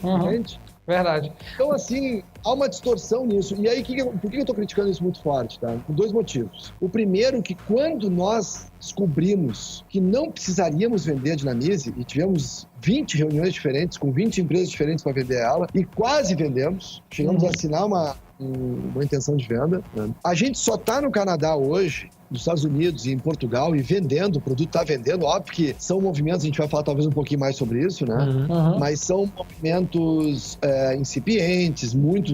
Entende? Verdade. Então, assim, há uma distorção nisso. E aí, por que eu tô criticando isso muito forte, tá? Por 2 motivos. O primeiro, que quando nós descobrimos que não precisaríamos vender a Dinamize, e tivemos 20 reuniões diferentes, com 20 empresas diferentes para vender ela, e quase vendemos, chegamos a assinar uma intenção de venda, né? A gente só tá no Canadá hoje, nos Estados Unidos e em Portugal, e vendendo, o produto está vendendo. Óbvio que são movimentos, a gente vai falar talvez um pouquinho mais sobre isso, né? Mas são movimentos incipientes, muito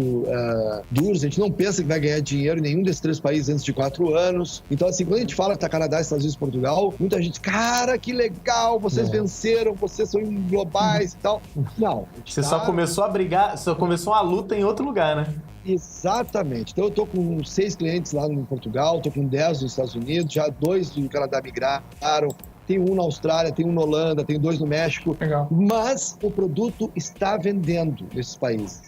duros. A gente não pensa que vai ganhar dinheiro em nenhum desses 3 países antes de 4 anos. Então, assim, quando a gente fala que tá Canadá, Estados Unidos e Portugal, muita gente, cara, que legal, vocês venceram, vocês são globais e tal. Não. Você só começou a brigar, só começou a luta em outro lugar, né? Exatamente. Então eu tô com 6 clientes lá em Portugal, tô com 10 nos Estados Unidos, já 2 do Canadá migraram, tem 1 na Austrália, tem 1 na Holanda, tem 2 no México. Legal. Mas o produto está vendendo nesses países.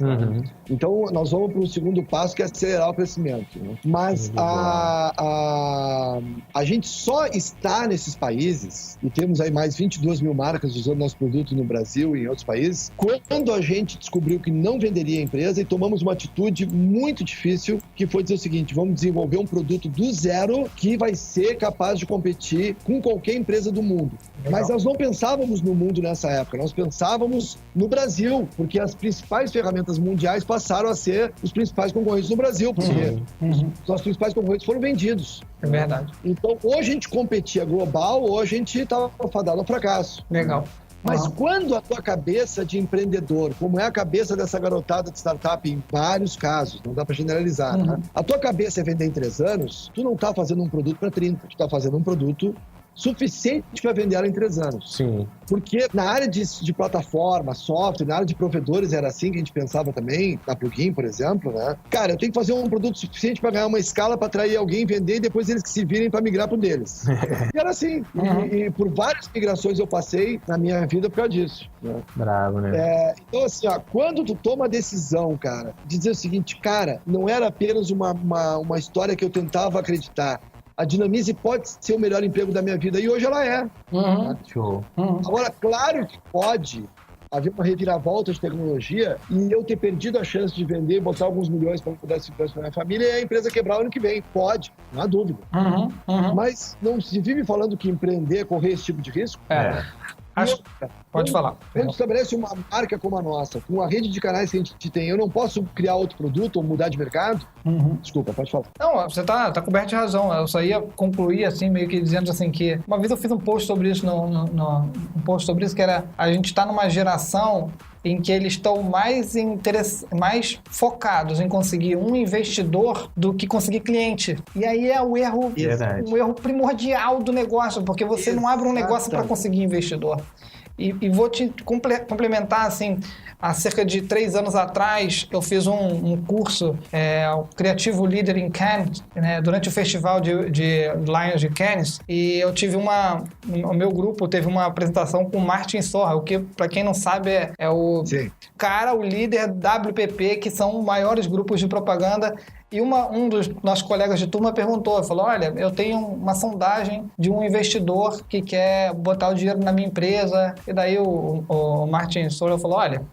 Então nós vamos para o segundo passo, que é acelerar o crescimento, né? Mas a gente só está nesses países, e temos aí mais 22 mil marcas usando nosso produto no Brasil e em outros países, quando a gente descobriu que não venderia a empresa e tomamos uma atitude muito difícil, que foi dizer o seguinte: vamos desenvolver um produto do zero que vai ser capaz de competir com qualquer empresa do mundo. Legal. Mas nós não pensávamos no mundo nessa época, nós pensávamos no Brasil, porque as principais ferramentas mundiais passaram a ser os principais concorrentes no Brasil, porque os nossos principais concorrentes foram vendidos. É verdade. Então, ou a gente competia global, ou a gente estava fadado ao fracasso. Legal. Mas quando a tua cabeça de empreendedor, como é a cabeça dessa garotada de startup em vários casos, não dá para generalizar, né? A tua cabeça é vender em 3 anos, tu não tá fazendo um produto para 30, tu tá fazendo um produto suficiente para vender ela em 3 anos. Sim. Porque na área de plataforma, software, na área de provedores era assim que a gente pensava também, na Plugin, por exemplo, né? Cara, eu tenho que fazer um produto suficiente para ganhar uma escala para atrair alguém, vender e depois eles que se virem para migrar pro deles. E era assim. E por várias migrações eu passei na minha vida por causa disso. Né? Bravo, né? Então, assim, ó, quando tu toma a decisão, cara, de dizer o seguinte, cara, não era apenas uma história que eu tentava acreditar. A Dinamize pode ser o melhor emprego da minha vida, e hoje ela é. Show. Agora, claro que pode haver uma reviravolta de tecnologia e eu ter perdido a chance de vender, botar alguns milhões para mudar esse preço para minha família e a empresa quebrar o ano que vem. Pode, não há dúvida. Mas não se vive falando que empreender é correr esse tipo de risco? Pode falar. Quando estabelece uma marca como a nossa, com a rede de canais que a gente tem, eu não posso criar outro produto ou mudar de mercado? Desculpa, pode falar. Não, você tá coberto de razão. Eu só ia concluir, assim, meio que dizendo assim que... Uma vez eu fiz um post sobre isso, um post sobre isso, que era... A gente tá numa geração em que eles estão mais focados em conseguir um investidor do que conseguir cliente. E aí é o erro, um erro primordial do negócio, porque você não abre um negócio para conseguir investidor. E vou te complementar, assim, há cerca de 3 anos atrás, eu fiz um curso, o Criativo Leader in Cannes, né, durante o festival de Lions de Cannes, e eu tive o meu grupo teve uma apresentação com o Martin Sorra, o que, para quem não sabe, é o cara, o líder WPP, que são os maiores grupos de propaganda. E um dos nossos colegas de turma falou, olha, eu tenho uma sondagem de um investidor que quer botar o dinheiro na minha empresa. E daí o Martin Sorrell falou, olha,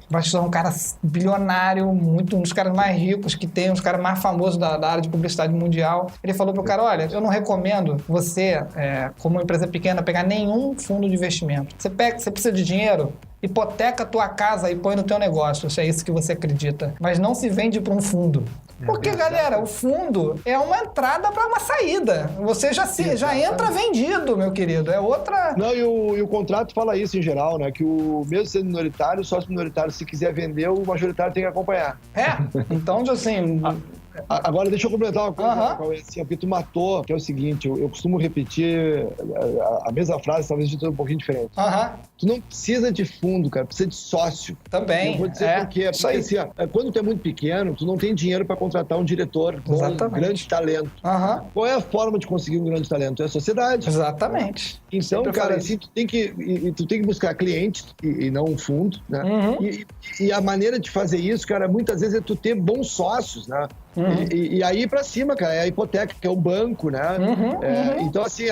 vai ser um cara bilionário, um dos caras mais ricos que tem, um dos caras mais famosos da área de publicidade mundial. Ele falou pro cara, olha, eu não recomendo você, como uma empresa pequena, pegar nenhum fundo de investimento. Você precisa de dinheiro? Hipoteca a tua casa e põe no teu negócio, se é isso que você acredita. Mas não se vende para um fundo. Porque, galera, o fundo é uma entrada para uma saída. Você já entra vendido, meu querido. É outra... Não, e o contrato fala isso em geral, né? Que mesmo sendo minoritário, o sócio minoritário, se quiser vender, o majoritário tem que acompanhar. Então, assim... Agora, deixa eu completar uma coisa, assim, porque tu matou, que é o seguinte, eu costumo repetir a mesma frase, talvez de um pouquinho diferente. Tu não precisa de fundo, cara, precisa de sócio. Também. Eu vou dizer por quê. Porque assim, quando tu é muito pequeno, tu não tem dinheiro para contratar um diretor com um grande talento. Qual é a forma de conseguir um grande talento? É a sociedade. Exatamente. Então, cara, assim, tu tem que buscar clientes e não um fundo, né? E a maneira de fazer isso, cara, muitas vezes é tu ter bons sócios, né? E aí pra cima, cara, é a hipoteca, que é o banco, né? Então, assim,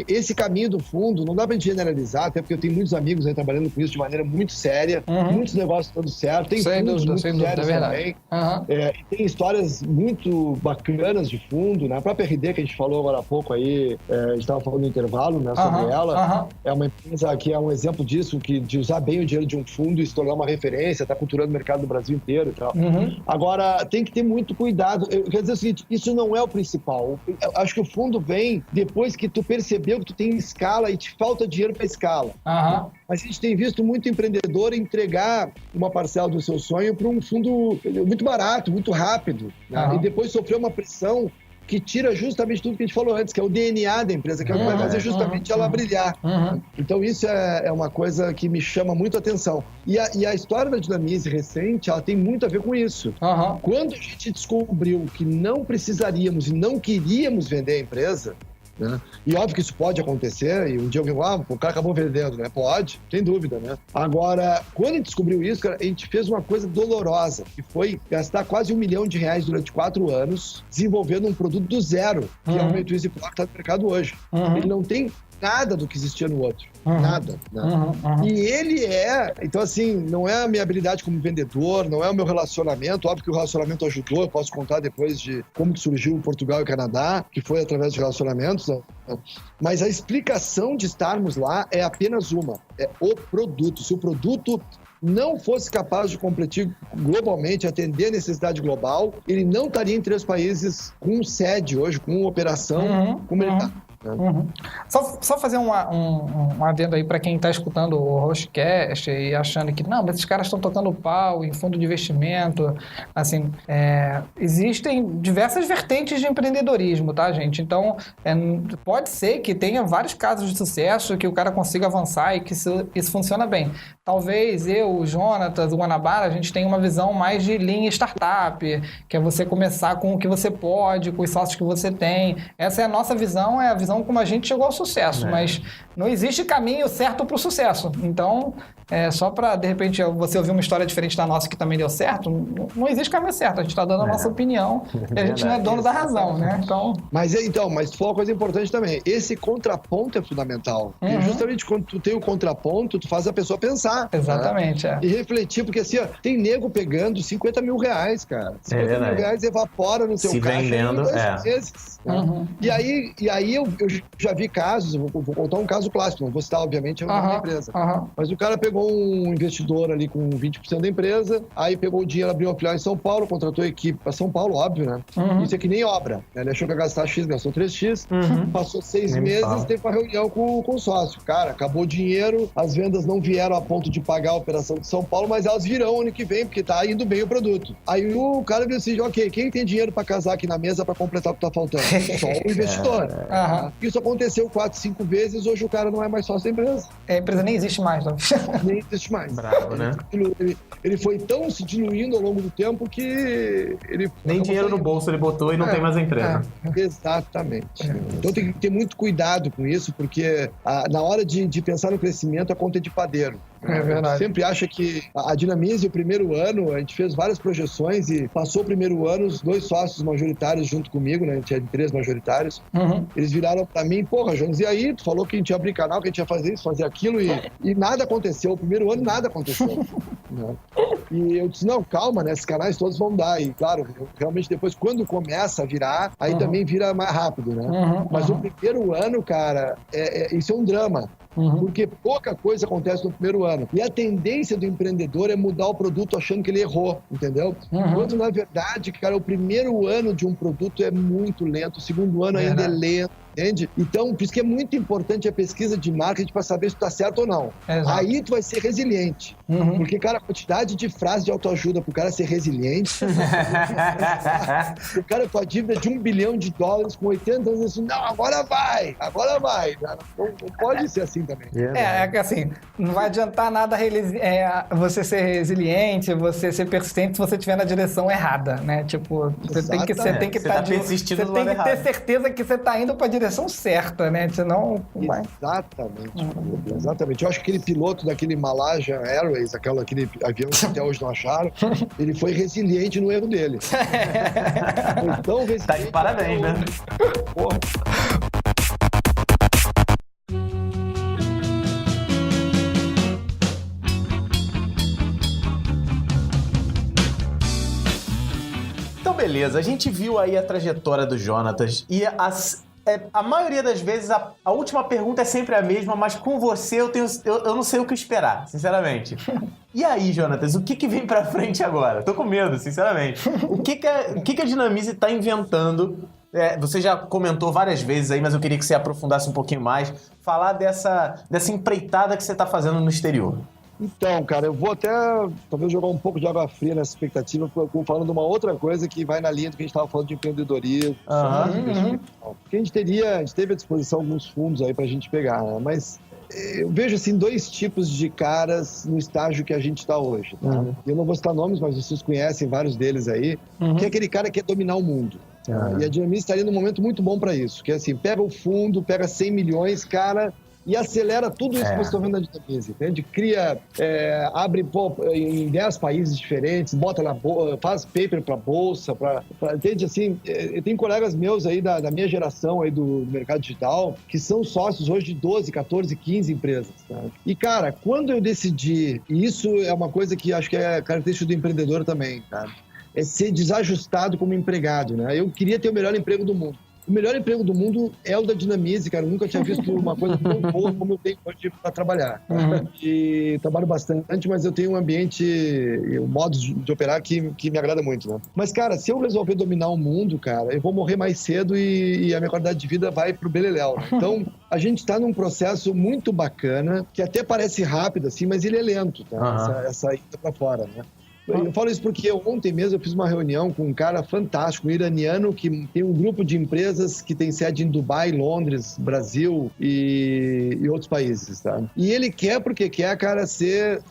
esse caminho do fundo, não dá pra gente generalizar, até porque eu tenho muitos amigos aí trabalhando com isso de maneira muito séria, muitos negócios dando certo, tem fundos muito sérios também. E tem histórias muito bacanas de fundo, né? A própria RD, que a gente falou agora há pouco aí, a gente estava falando no intervalo, né, sobre ela, é uma empresa que é um exemplo disso, de usar bem o dinheiro de um fundo e se tornar uma referência, tá culturando o mercado do Brasil inteiro e tal. Agora, tem que ter muito cuidado. Eu quero dizer o seguinte, isso não é o principal. Eu acho que o fundo vem depois que tu percebeu que tu tem escala e te falta dinheiro para escala. Mas a gente tem visto muito empreendedor entregar uma parcela do seu sonho para um fundo muito barato, muito rápido, né? E depois sofrer uma pressão que tira justamente tudo que a gente falou antes, que é o DNA da empresa, que é o que vai fazer justamente ela brilhar. Então isso é uma coisa que me chama muito a atenção. E a história da Dinamize recente, ela tem muito a ver com isso. Quando a gente descobriu que não precisaríamos e não queríamos vender a empresa, né? E óbvio que isso pode acontecer, e um dia alguém fala, o cara acabou vendendo, né? Pode, sem dúvida, né? Agora, quando a gente descobriu isso, cara, a gente fez uma coisa dolorosa, que foi gastar quase R$1 milhão durante 4 anos desenvolvendo um produto do zero, que é o Meio Twizy Pro, que está no mercado hoje. Ele não tem nada do que existia no outro. Nada. Né? E ele então assim, não é a minha habilidade como vendedor, não é o meu relacionamento, óbvio que o relacionamento ajudou, eu posso contar depois de como que surgiu Portugal e Canadá, que foi através de relacionamentos, né? Mas a explicação de estarmos lá é apenas uma, é o produto. Se o produto não fosse capaz de competir globalmente, atender a necessidade global, ele não estaria em 3 países com sede hoje, com operação, como ele está. Só fazer um adendo aí para quem está escutando o Hostcast e achando que não, mas esses caras estão tocando pau em fundo de investimento, assim, existem diversas vertentes de empreendedorismo, tá, gente? Então, pode ser que tenha vários casos de sucesso, que o cara consiga avançar e que isso funciona bem. Talvez eu, o Jonatas, o Guanabara, a gente tenha uma visão mais de linha startup, que é você começar com o que você pode, com os sócios que você tem. Essa é a nossa visão, é a visão como a gente chegou ao sucesso, mas não existe caminho certo para o sucesso. Então, só para, de repente, você ouvir uma história diferente da nossa que também deu certo, não existe caminho certo. A gente está dando a nossa opinião e a gente não é dono da razão, né? Então... Mas tu falou uma coisa importante também. Esse contraponto é fundamental. E justamente quando tu tem o contraponto, tu faz a pessoa pensar. Exatamente, né? E refletir, porque assim, ó, tem nego pegando R$50 mil, cara. R$50 mil evapora no teu caixa vendendo, em 2 meses. E aí eu já vi casos, vou contar um caso clássico, não vou citar, obviamente, a minha empresa. Mas o cara pegou um investidor ali com 20% da empresa, aí pegou o dinheiro, abriu uma filial em São Paulo, contratou a equipe para São Paulo, óbvio, né? Isso é que nem obra. Né? Ele achou que ia gastar X, gastou 3X, passou 6 meses, teve uma reunião com o sócio. Cara, acabou o dinheiro, as vendas não vieram a ponto de pagar a operação de São Paulo, mas elas virão ano que vem, porque tá indo bem o produto. Aí o cara viu assim, ok, quem tem dinheiro para casar aqui na mesa para completar o que tá faltando? Só o investidor. Isso aconteceu 4, 5 vezes, hoje o cara não é mais sócio da empresa. A empresa nem existe mais, não? Nem existe mais. Bravo, né? Ele foi tão se diluindo ao longo do tempo que ele... Nem dinheiro no bolso ele botou e não tem mais a empresa. Exatamente. Então tem que ter muito cuidado com isso, porque na hora de pensar no crescimento, a conta é de padeiro. É verdade. Sempre acha que a Dinamize, o primeiro ano, a gente fez várias projeções e passou o primeiro ano, os 2 sócios majoritários junto comigo, né? A gente tinha 3 majoritários. Eles viraram pra mim, porra, Jonas, e aí? Tu falou que a gente ia abrir canal, que a gente ia fazer isso, fazer aquilo e nada aconteceu. O primeiro ano nada aconteceu. Né? E eu disse, não, calma, né? Esses canais todos vão dar. E claro, realmente depois, quando começa a virar, aí também vira mais rápido, né? Mas o primeiro ano, cara, isso é um drama. Porque pouca coisa acontece no primeiro ano. E a tendência do empreendedor é mudar o produto achando que ele errou, entendeu? Quando, na verdade, cara, o primeiro ano de um produto é muito lento, o segundo ano ainda é lento. entende? Então, por isso que é muito importante a pesquisa de marketing para saber se tu tá certo ou não. Exato. Aí tu vai ser resiliente. Porque, cara, a quantidade de frases de autoajuda pro cara ser resiliente. O cara com a dívida de $1 bilhão com 80 anos, assim, não, agora vai. Não pode ser assim também. É que assim, não vai adiantar nada você ser resiliente, você ser persistente se você estiver na direção errada, né? Tipo, você tem que Você tá persistindo você do tem lado que ter errado. certeza que você tá indo pra direção certa, né? Senão não vai. Exatamente. Eu acho que aquele piloto daquele Malaysia Airways, aquele avião que até hoje não acharam, ele foi resiliente no erro dele. Então, resiliente. Tá de parabéns, né? Porra. Então, beleza. A gente viu aí a trajetória do Jonatas e a maioria das vezes a última pergunta é sempre a mesma, mas com você eu não sei o que esperar, sinceramente. E aí, Jonatas, o que vem pra frente agora? Tô com medo, sinceramente. O que a Dinamize tá inventando? Você já comentou várias vezes aí, mas eu queria que você aprofundasse um pouquinho mais. Falar dessa empreitada que você tá fazendo no exterior. Então, cara, eu vou até talvez jogar um pouco de água fria nessa expectativa, falando de uma outra coisa que vai na linha do que a gente estava falando de empreendedorismo. Porque a gente teve à disposição alguns fundos aí para a gente pegar, né? Mas eu vejo assim 2 tipos de caras no estágio que a gente está hoje. Tá? Eu não vou citar nomes, mas vocês conhecem vários deles aí, que é aquele cara que quer dominar o mundo. E a Dinamize estaria num momento muito bom para isso, que é assim, pega o fundo, pega 100 milhões, cara, e acelera tudo isso que vocês estão vendo na Dinamize, entende? Cria, abre em 10 países diferentes, bota na faz paper para bolsa, entende? Assim, tem colegas meus aí da minha geração aí do mercado digital que são sócios hoje de 12, 14, 15 empresas. Tá? E, cara, quando eu decidi, e isso é uma coisa que acho que é característica do empreendedor também, tá? É ser desajustado como empregado, né? Eu queria ter o melhor emprego do mundo. O melhor emprego do mundo é o da Dinamize, cara. Eu nunca tinha visto uma coisa tão boa como eu tenho hoje para trabalhar. E trabalho bastante, mas eu tenho um ambiente, um modo de operar que me agrada muito, né? Mas, cara, se eu resolver dominar o mundo, cara, eu vou morrer mais cedo e a minha qualidade de vida vai pro beleléu. Né? Então, a gente está num processo muito bacana, que até parece rápido, assim, mas ele é lento, tá? Essa ida para fora, né? Eu falo isso porque ontem mesmo eu fiz uma reunião com um cara fantástico, um iraniano, que tem um grupo de empresas que tem sede em Dubai, Londres, Brasil e outros países, tá? E ele quer porque quer, cara,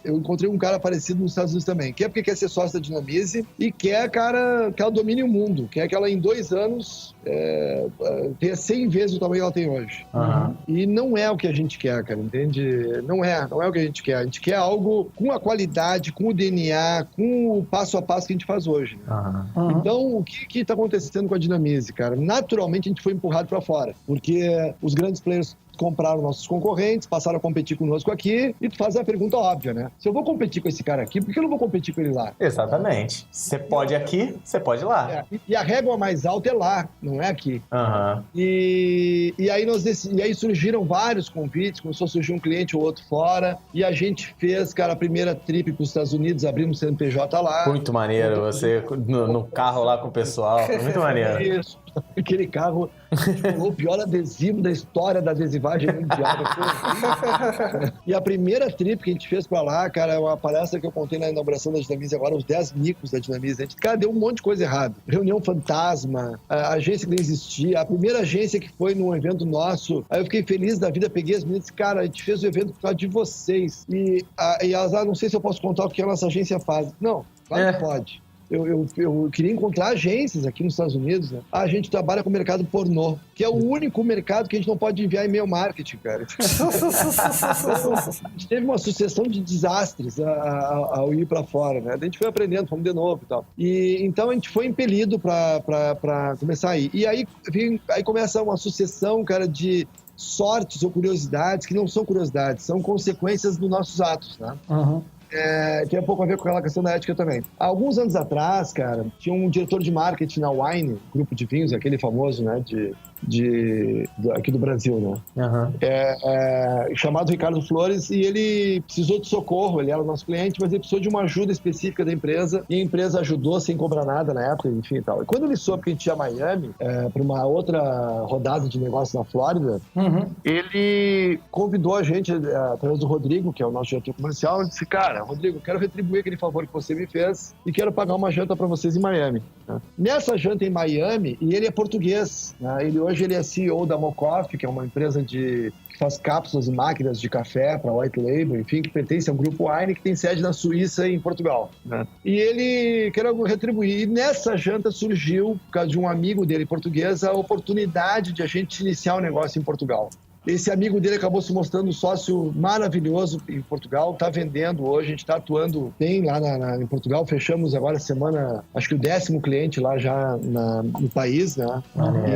eu encontrei um cara parecido nos Estados Unidos também, quer porque quer ser sócio da Dinamize e quer, cara, que ela domine o mundo, quer que ela em 2 anos tenha 100 vezes o tamanho que ela tem hoje. E não é o que a gente quer, cara, entende? Não é o que a gente quer. A gente quer algo com a qualidade, com o DNA, com o passo a passo que a gente faz hoje. Né? Então, o que está acontecendo com a Dinamize, cara? Naturalmente, a gente foi empurrado para fora, porque os grandes players compraram nossos concorrentes, passaram a competir conosco aqui, e tu faz a pergunta óbvia, né? Se eu vou competir com esse cara aqui, por que eu não vou competir com ele lá? Exatamente. Você pode aqui, você pode lá. E a régua mais alta é lá, não é aqui. E aí surgiram vários convites, começou a surgir um cliente ou outro fora, e a gente fez, cara, a primeira trip para os Estados Unidos, abrimos CNPJ lá. Muito maneiro, você no carro lá com o pessoal, foi muito maneiro. Isso. Aquele carro foi o pior adesivo da história da adesivagem mundial. E a primeira trip que a gente fez pra lá, cara, é uma palestra que eu contei na inauguração da Dinamize agora, os 10 micos da Dinamize. A gente, cara, deu um monte de coisa errada. Reunião fantasma, a agência que não existia, a primeira agência que foi num evento nosso. Aí eu fiquei feliz da vida, peguei as meninas e disse, cara, a gente fez o evento por causa de vocês. E elas, não sei se eu posso contar o que a nossa agência faz. Não, claro que pode. Eu queria encontrar agências aqui nos Estados Unidos, né? A gente trabalha com o mercado pornô, que é o único mercado que a gente não pode enviar e-mail marketing, cara. A gente teve uma sucessão de desastres ao ir para fora, né? A gente foi aprendendo, fomos de novo e tal. E então a gente foi impelido para começar a ir. E aí começa uma sucessão, cara, de sortes ou curiosidades que não são curiosidades, são consequências dos nossos atos, né? tem um pouco a ver com aquela questão da ética também. Há alguns anos atrás, cara, tinha um diretor de marketing na Wine, grupo de vinhos, aquele famoso, né, aqui do Brasil, né? Chamado Ricardo Flores, e ele precisou de socorro, ele era o nosso cliente, mas ele precisou de uma ajuda específica da empresa, e a empresa ajudou sem cobrar nada na época, enfim e tal. E quando ele soube que a gente ia a Miami, para uma outra rodada de negócio na Flórida, ele convidou a gente, através do Rodrigo, que é o nosso diretor comercial, ele disse, cara, Rodrigo, quero retribuir aquele favor que você me fez e quero pagar uma janta para vocês em Miami. Nessa janta em Miami, e ele é português, né? Hoje ele é CEO da Mocoff, que é uma empresa que faz cápsulas e máquinas de café para white label, enfim, que pertence ao grupo Wine, que tem sede na Suíça e em Portugal, né? E ele quer retribuir. E nessa janta surgiu, por causa de um amigo dele português, a oportunidade de a gente iniciar um negócio em Portugal. Esse amigo dele acabou se mostrando um sócio maravilhoso em Portugal, está vendendo hoje, a gente está atuando bem lá em Portugal, fechamos agora semana, acho que o 10º cliente lá já no país, né?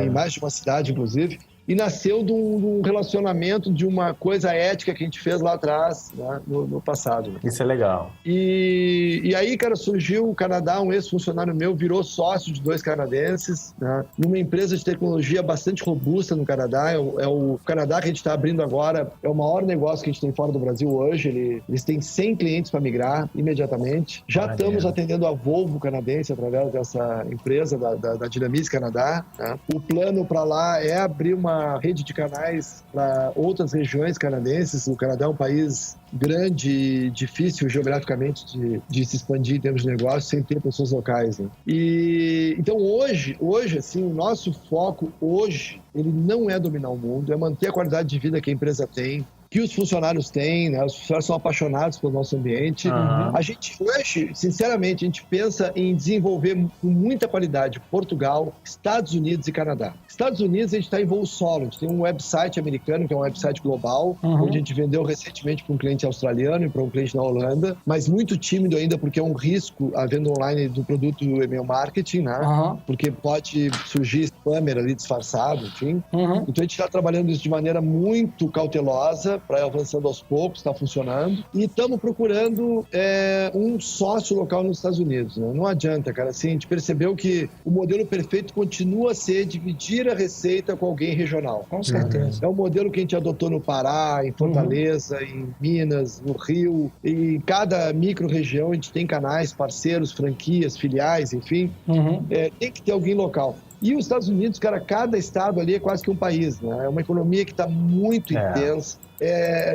Em mais de uma cidade, inclusive. E nasceu de um relacionamento, de uma coisa ética que a gente fez lá atrás, né, no passado. Né? Isso é legal. E aí, cara, surgiu o Canadá, um ex-funcionário meu virou sócio de 2 canadenses, né, numa empresa de tecnologia bastante robusta no Canadá. É o Canadá que a gente está abrindo agora, é o maior negócio que a gente tem fora do Brasil hoje. Eles têm 100 clientes para migrar imediatamente. Já estamos atendendo a Volvo canadense através dessa empresa, da Dynamics Canadá. Né? O plano para lá é abrir uma rede de canais para outras regiões canadenses. O Canadá é um país grande e difícil geograficamente de se expandir em termos de negócio sem ter pessoas locais, né? E então hoje assim, o nosso foco hoje, ele não é dominar o mundo, é manter a qualidade de vida que a empresa tem, que os funcionários têm, né? Os funcionários são apaixonados pelo nosso ambiente. A gente hoje, sinceramente, a gente pensa em desenvolver com muita qualidade Portugal, Estados Unidos e Canadá. Estados Unidos a gente está em voo solo, a gente tem um website americano, que é um website global, onde a gente vendeu recentemente para um cliente australiano e para um cliente na Holanda, mas muito tímido ainda, porque é um risco a venda online do produto do e-mail marketing, né? Porque pode surgir spammer ali disfarçado, enfim. Então a gente está trabalhando isso de maneira muito cautelosa, para ir avançando aos poucos, está funcionando. E estamos procurando um sócio local nos Estados Unidos, né? Não adianta, cara. Assim, a gente percebeu que o modelo perfeito continua a ser dividir a receita com alguém regional. Com certeza. É o modelo que a gente adotou no Pará, em Fortaleza, em Minas, no Rio. E em cada micro-região a gente tem canais, parceiros, franquias, filiais, enfim. Tem que ter alguém local. E os Estados Unidos, cara, cada estado ali é quase que um país, né? É uma economia que está muito intensa.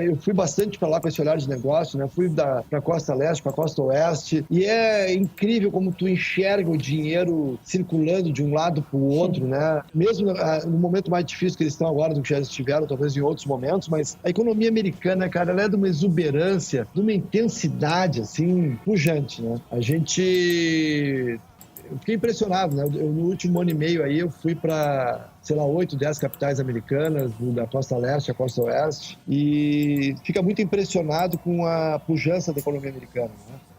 Eu fui bastante para lá com esse olhar de negócio, né? Fui para a costa leste, para a costa oeste, e é incrível como tu enxerga o dinheiro circulando de um lado para o outro, né? Mesmo no momento mais difícil que eles estão agora do que já estiveram, talvez em outros momentos, mas a economia americana, cara, ela é de uma exuberância, de uma intensidade, assim, pujante, né? Eu fiquei impressionado, né? No último ano e meio aí, eu fui para, 8, 10 capitais americanas, da costa leste à costa oeste, e fica muito impressionado com a pujança da economia americana,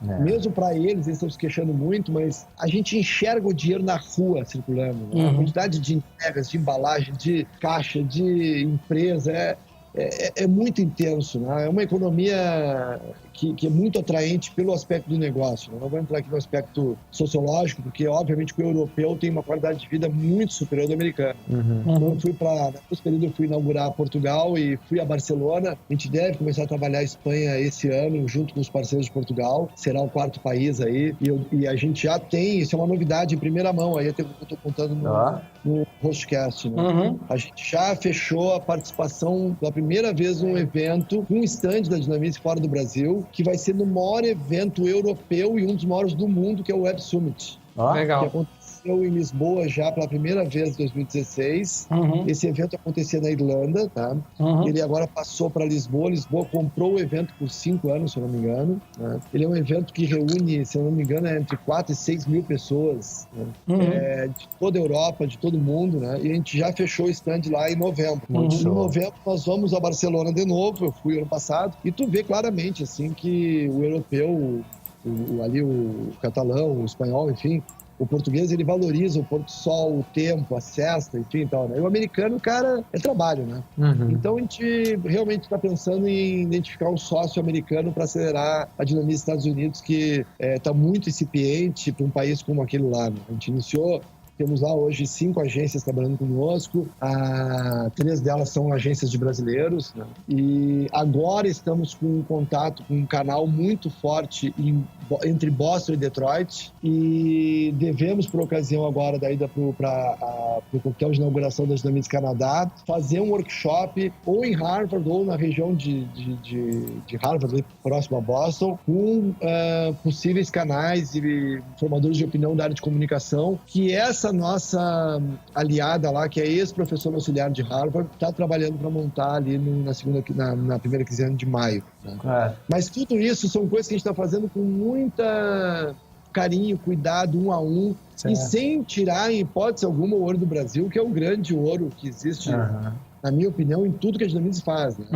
né? Mesmo para eles estão se queixando muito, mas a gente enxerga o dinheiro na rua circulando, né? A quantidade de entregas, de embalagem, de caixa, de empresa, é muito intenso, né? É uma economia que é muito atraente pelo aspecto do negócio, né? Não vou entrar aqui no aspecto sociológico, porque obviamente que o europeu tem uma qualidade de vida muito superior ao americano. Então eu fui nesse período eu fui inaugurar Portugal e fui a Barcelona. A gente deve começar a trabalhar a Espanha esse ano, junto com os parceiros de Portugal. Será o 4º país aí. E a gente já tem, isso é uma novidade em primeira mão, aí eu estou contando no Hostcast, né? A gente já fechou a participação pela primeira vez num evento, um stand da Dynamics fora do Brasil, que vai ser no maior evento europeu e um dos maiores do mundo, que é o Web Summit. Legal. Que aconteceu em Lisboa já pela primeira vez em 2016. Esse evento acontecia na Irlanda, tá? Ele agora passou para Lisboa. Lisboa comprou o evento por 5 anos, se eu não me engano, né? Ele é um evento que reúne, se eu não me engano, entre 4 e 6 mil pessoas, né? De toda a Europa, de todo mundo, né? E a gente já fechou o stand lá em novembro. Em novembro nós vamos a Barcelona de novo. Eu fui ano passado e tu vê claramente assim que o europeu, ali o catalão, o espanhol, enfim, O português, ele valoriza o pôr do sol, o tempo, a siesta, enfim, então, né? E o americano, cara, é trabalho, né? Então, a gente realmente está pensando em identificar um sócio americano para acelerar a dinâmica dos Estados Unidos, que está muito incipiente para um país como aquele lá, né? A gente iniciou... Temos lá hoje 5 agências trabalhando conosco, 3 delas são agências de brasileiros, né? E agora estamos com um contato com um canal muito forte entre Boston e Detroit, e devemos, por ocasião agora da ida para o coquetel de inauguração da Dynamics Canadá, fazer um workshop ou em Harvard ou na região de Harvard, próximo a Boston, com possíveis canais e formadores de opinião da área de comunicação, que essa nossa aliada lá, que é ex-professor auxiliar de Harvard, está trabalhando para montar ali na primeira quinzena de maio, né? Mas tudo isso são coisas que a gente está fazendo com muita carinho, cuidado, um a um, e sem tirar, em hipótese alguma, o ouro do Brasil, que é o grande ouro que existe, na minha opinião, em tudo que a Dynamics faz, né?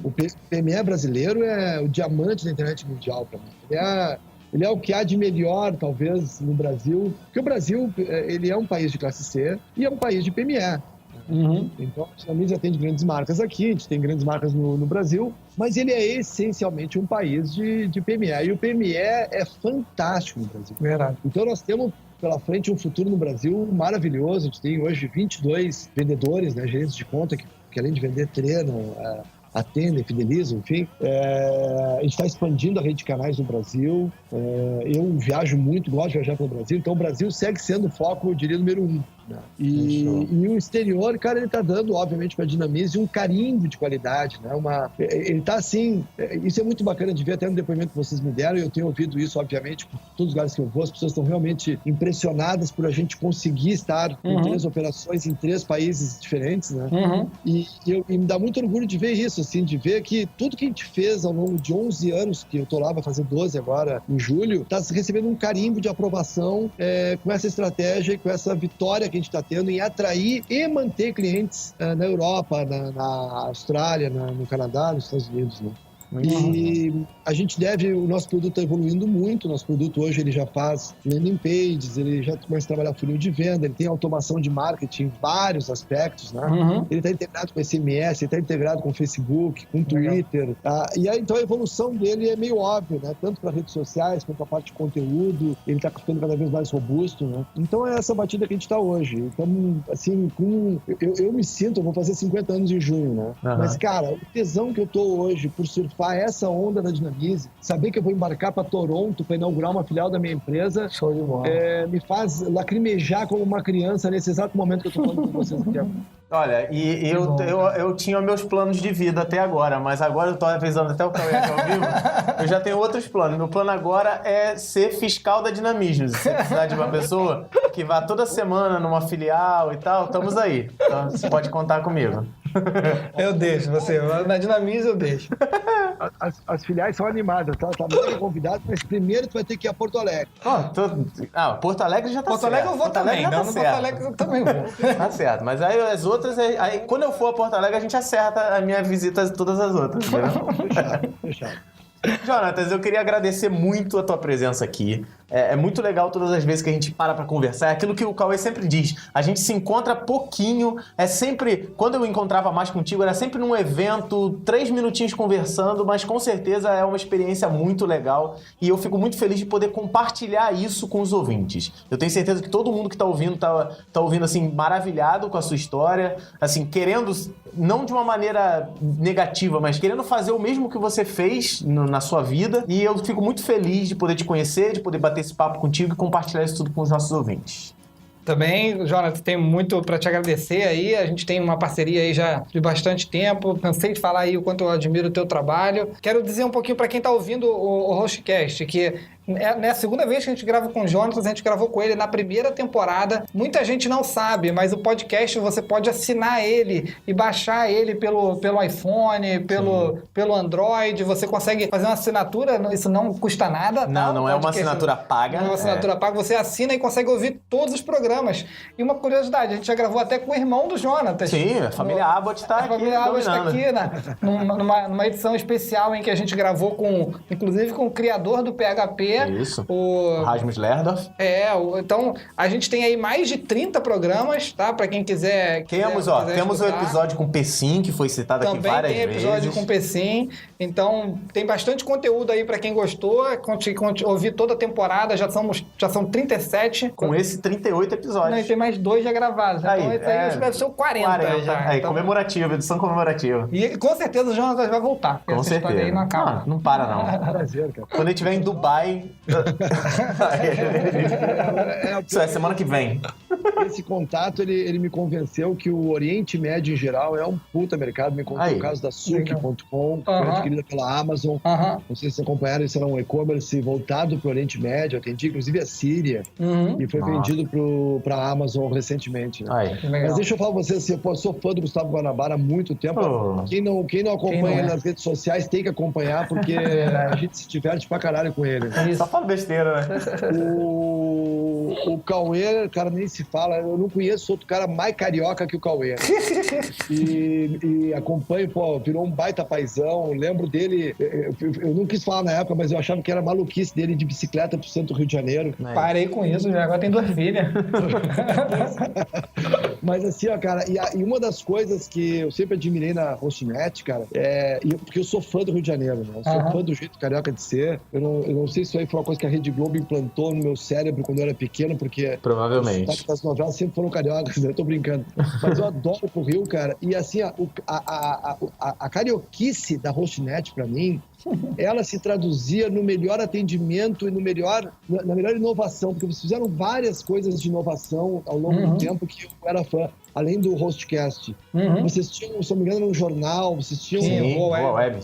O PME brasileiro é o diamante da internet mundial para mim. Ele é o que há de melhor, talvez, no Brasil, porque o Brasil, ele é um país de classe C e é um país de PME. Então, a Dynamics atende grandes marcas aqui, a gente tem grandes marcas no Brasil, mas ele é essencialmente um país de PME. E o PME é fantástico no Brasil. Verdade. Então, nós temos pela frente um futuro no Brasil maravilhoso. A gente tem hoje 22 vendedores, né, gerentes de conta, que além de vender, treinam, atendem, fidelizam, enfim. A gente está expandindo a rede de canais no Brasil. Eu viajo muito, gosto de viajar pelo Brasil, então o Brasil segue sendo o foco, eu diria, número 1. Né? E o exterior, cara, ele está dando, obviamente, para a Dynamics um carimbo de qualidade, né? Ele está assim, isso é muito bacana de ver, até no depoimento que vocês me deram, e eu tenho ouvido isso, obviamente, por todos os lugares que eu vou, as pessoas estão realmente impressionadas por a gente conseguir estar em 3 operações em 3 países diferentes, né? E me dá muito orgulho de ver isso, assim, de ver que tudo que a gente fez ao longo de 11 anos, que eu tô lá, vai fazer 12 agora, em julho, está recebendo um carimbo de aprovação com essa estratégia e com essa vitória que a gente está tendo em atrair e manter clientes na Europa, na Austrália, no Canadá, nos Estados Unidos, né? E a gente o nosso produto está evoluindo muito. Nosso produto hoje ele já faz landing pages, ele já começa a trabalhar funil de venda, ele tem automação de marketing em vários aspectos, né? Ele está integrado com SMS, ele está integrado com Facebook, com Twitter. E aí, então a evolução dele é meio óbvia, né? Tanto para redes sociais quanto a parte de conteúdo, ele está ficando cada vez mais robusto, né? Então é essa batida que a gente está hoje. Então, assim, eu me sinto, eu vou fazer 50 anos em junho, né? Mas, cara, o tesão que eu tô hoje por surfar essa onda da Dynamics, saber que eu vou embarcar para Toronto para inaugurar uma filial da minha empresa, show de bola. Me faz lacrimejar como uma criança nesse exato momento que eu tô falando com vocês aqui agora. Olha, e eu tinha meus planos de vida até agora, mas agora eu tô avisando até o Cauê aqui ao vivo, eu já tenho outros planos. Meu plano agora é ser fiscal da Dynamics. Se você precisar de uma pessoa que vá toda semana numa filial e tal, estamos aí. Então, você pode contar comigo. Eu deixo você. Na Dynamics eu deixo. As filiais são animadas, tá? Tá bem convidado, mas primeiro tu vai ter que ir a Porto Alegre. Porto Alegre já tá Certo. Porto Alegre eu vou também. Tá Porto Alegre eu também vou. Tá certo. Mas aí as outras, aí quando eu for a Porto Alegre, a gente acerta a minha visita a todas as outras. Fechado. Jonatas, eu queria agradecer muito a tua presença aqui. É muito legal todas as vezes que a gente para pra conversar. É aquilo que o Cauê sempre diz. A gente se encontra pouquinho. É sempre... Quando eu encontrava mais contigo, era sempre num evento, 3 minutinhos conversando, mas com certeza é uma experiência muito legal. E eu fico muito feliz de poder compartilhar isso com os ouvintes. Eu tenho certeza que todo mundo que tá ouvindo, tá ouvindo, assim, maravilhado com a sua história. Assim, querendo, não de uma maneira negativa, mas querendo fazer o mesmo que você fez na sua vida. E eu fico muito feliz de poder te conhecer, de poder bater esse papo contigo e compartilhar isso tudo com os nossos ouvintes. Também, Jonathan, tem muito para te agradecer aí. A gente tem uma parceria aí já de bastante tempo. Cansei de falar aí o quanto eu admiro o teu trabalho. Quero dizer um pouquinho para quem está ouvindo o Hostcast, que é a segunda vez que a gente grava com o Jonathan, a gente gravou com ele na primeira temporada. Muita gente não sabe, mas o podcast você pode assinar ele e baixar ele pelo iPhone, pelo Android. Você consegue fazer uma assinatura, isso não custa nada. Não é uma assinatura paga. Não é uma assinatura paga, você assina e consegue ouvir todos os programas. E uma curiosidade, a gente já gravou até com o irmão do Jonathan. Sim, a família Abbott está aqui. A família Abbott está aqui numa edição especial em que a gente gravou inclusive com o criador do PHP TV. Isso. O Rasmus Lerdorf. Então a gente tem aí mais de 30 programas, tá? Pra quem quiser. Temos o episódio com o Pessim, que foi citado aqui Também várias tem episódio vezes. com o Pessim. Então tem bastante conteúdo aí pra quem gostou. Ouvir toda a temporada, já são 37. Com esse 38 episódios. E tem mais 2 já gravados. Então esse aí deve ser o 40 já. Aí, Então, comemorativo, edição comemorativa. e com certeza o Jonas vai voltar. Com essa história certeza. aí não acaba. Não para, não. Prazer, cara. Quando ele estiver em Dubai. Isso é semana que vem. Esse contato, ele me convenceu que o Oriente Médio, em geral, é um puta mercado. Me contou Aí. o caso da Suki.com, que foi adquirida pela Amazon. Não sei se vocês acompanharam, isso era um e-commerce voltado para o Oriente Médio. Eu atendi, inclusive, a Síria. E foi vendido para a Amazon recentemente. Né? Aí. Mas deixa eu falar pra vocês, assim, eu sou fã do Gustavo Guanabara há muito tempo. Oh. Quem não acompanha nas redes sociais tem que acompanhar, porque a gente se diverte pra caralho com ele. Só fala besteira, né? O Cauê, cara, nem se fala. Eu não conheço outro cara mais carioca que o Cauê. E acompanho, pô, virou um baita paizão. Lembro dele, eu não quis falar na época, mas eu achava que era maluquice dele de bicicleta pro centro do Rio de Janeiro. Parei com isso, já agora tem 2 filhas. Mas assim, ó, cara, e uma das coisas que eu sempre admirei na Hostnet, cara, porque eu sou fã do Rio de Janeiro, né? Eu sou fã do jeito carioca de ser. Eu não sei se isso aí foi uma coisa que a Rede Globo implantou no meu cérebro quando eu era pequeno, porque provavelmente os das novelas sempre foram cariocas, né? Eu tô brincando. Mas eu adoro o Rio, cara. E assim, a carioquice da Hostnet, pra mim, ela se traduzia no melhor atendimento e na melhor inovação, porque vocês fizeram várias coisas de inovação ao longo do tempo que eu era fã. Além do Hostcast. Vocês tinham, se não me engano, um jornal, vocês tinham... Sim, Boa Web.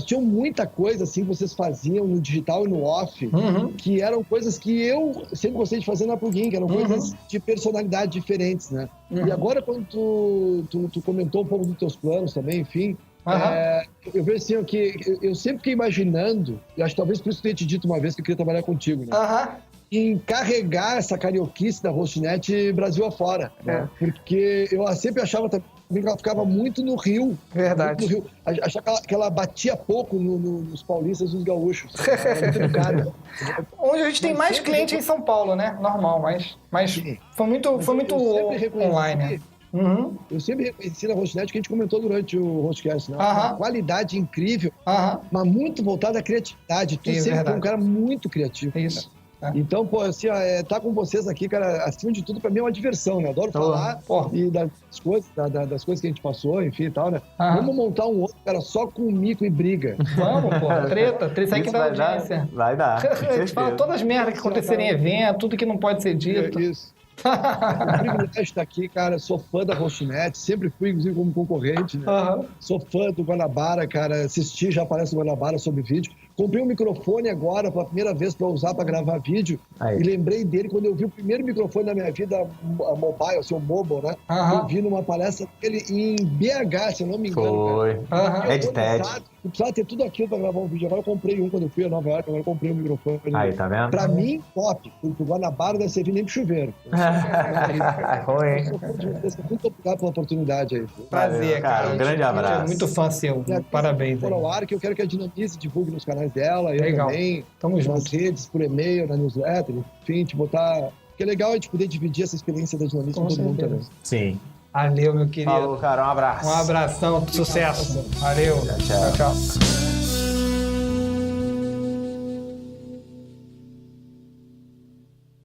Tinham muita coisa, assim, que vocês faziam no digital e no off, que eram coisas que eu sempre gostei de fazer na plugin, que eram coisas de personalidade diferentes, né? E agora, quando tu comentou um pouco dos teus planos também, enfim... eu vejo assim, que eu sempre fiquei imaginando, e acho que talvez por isso que eu tenha te dito uma vez que eu queria trabalhar contigo, né? Em carregar essa carioquice da Hostnet Brasil afora. Né? Porque eu sempre achava também que ela ficava muito no Rio. Verdade. Muito no Rio. Achava que ela batia pouco nos paulistas e nos gaúchos. Era muito cara. Onde a gente tem mais cliente em São Paulo, né? Normal, mas foi muito online. Eu sempre reconheci na Hostnet que a gente comentou durante o Hostcast, né? Uma qualidade incrível, mas muito voltada à criatividade. Tu sempre foi um cara muito criativo. Isso. Então, pô, assim, tá com vocês aqui, cara, acima de tudo, pra mim é uma diversão, né? Adoro falar e das coisas que a gente passou, enfim e tal, né? Vamos montar um outro, cara, só com mico e briga. Vamos, pô, treta aqui na audiência. Vai dar. A gente fala todas as merdas que acontecerem em evento, tudo que não pode ser dito. Isso. É um privilégio estar aqui, cara. Sou fã da Hostnet, sempre fui, inclusive, como concorrente, né? Sou fã do Guanabara, cara. Assisti, já aparece o Guanabara sobre vídeo. Comprei um microfone agora, pela primeira vez, para usar para gravar vídeo. E lembrei dele quando eu vi o primeiro microfone da minha vida, mobile, assim, o mobile, né? Eu vi numa palestra dele em BH, se eu não me engano. Foi. EdTed. Eu precisava ter tudo aquilo para gravar um vídeo. Agora eu comprei um quando eu fui a Nova York, agora eu comprei um microfone. Aí, tá vendo? Pra mim, top. Porque o Guanabara deve servir nem pro chuveiro. Muito obrigado pela oportunidade aí. Prazer, cara. Um grande abraço. Muito fã seu. Parabéns. Por ao ar, que eu quero que a Dinamize divulgue nos canais dela. Eu Legal. também. Tamo junto. Nas redes, por e-mail, na newsletter. Enfim, te botar... Porque é legal a gente poder dividir essa experiência da Dinamize com todo mundo também. Sim. Valeu, meu querido. Falou, cara. Um abraço. Um abração, sucesso. Valeu. Tchau. Tchau.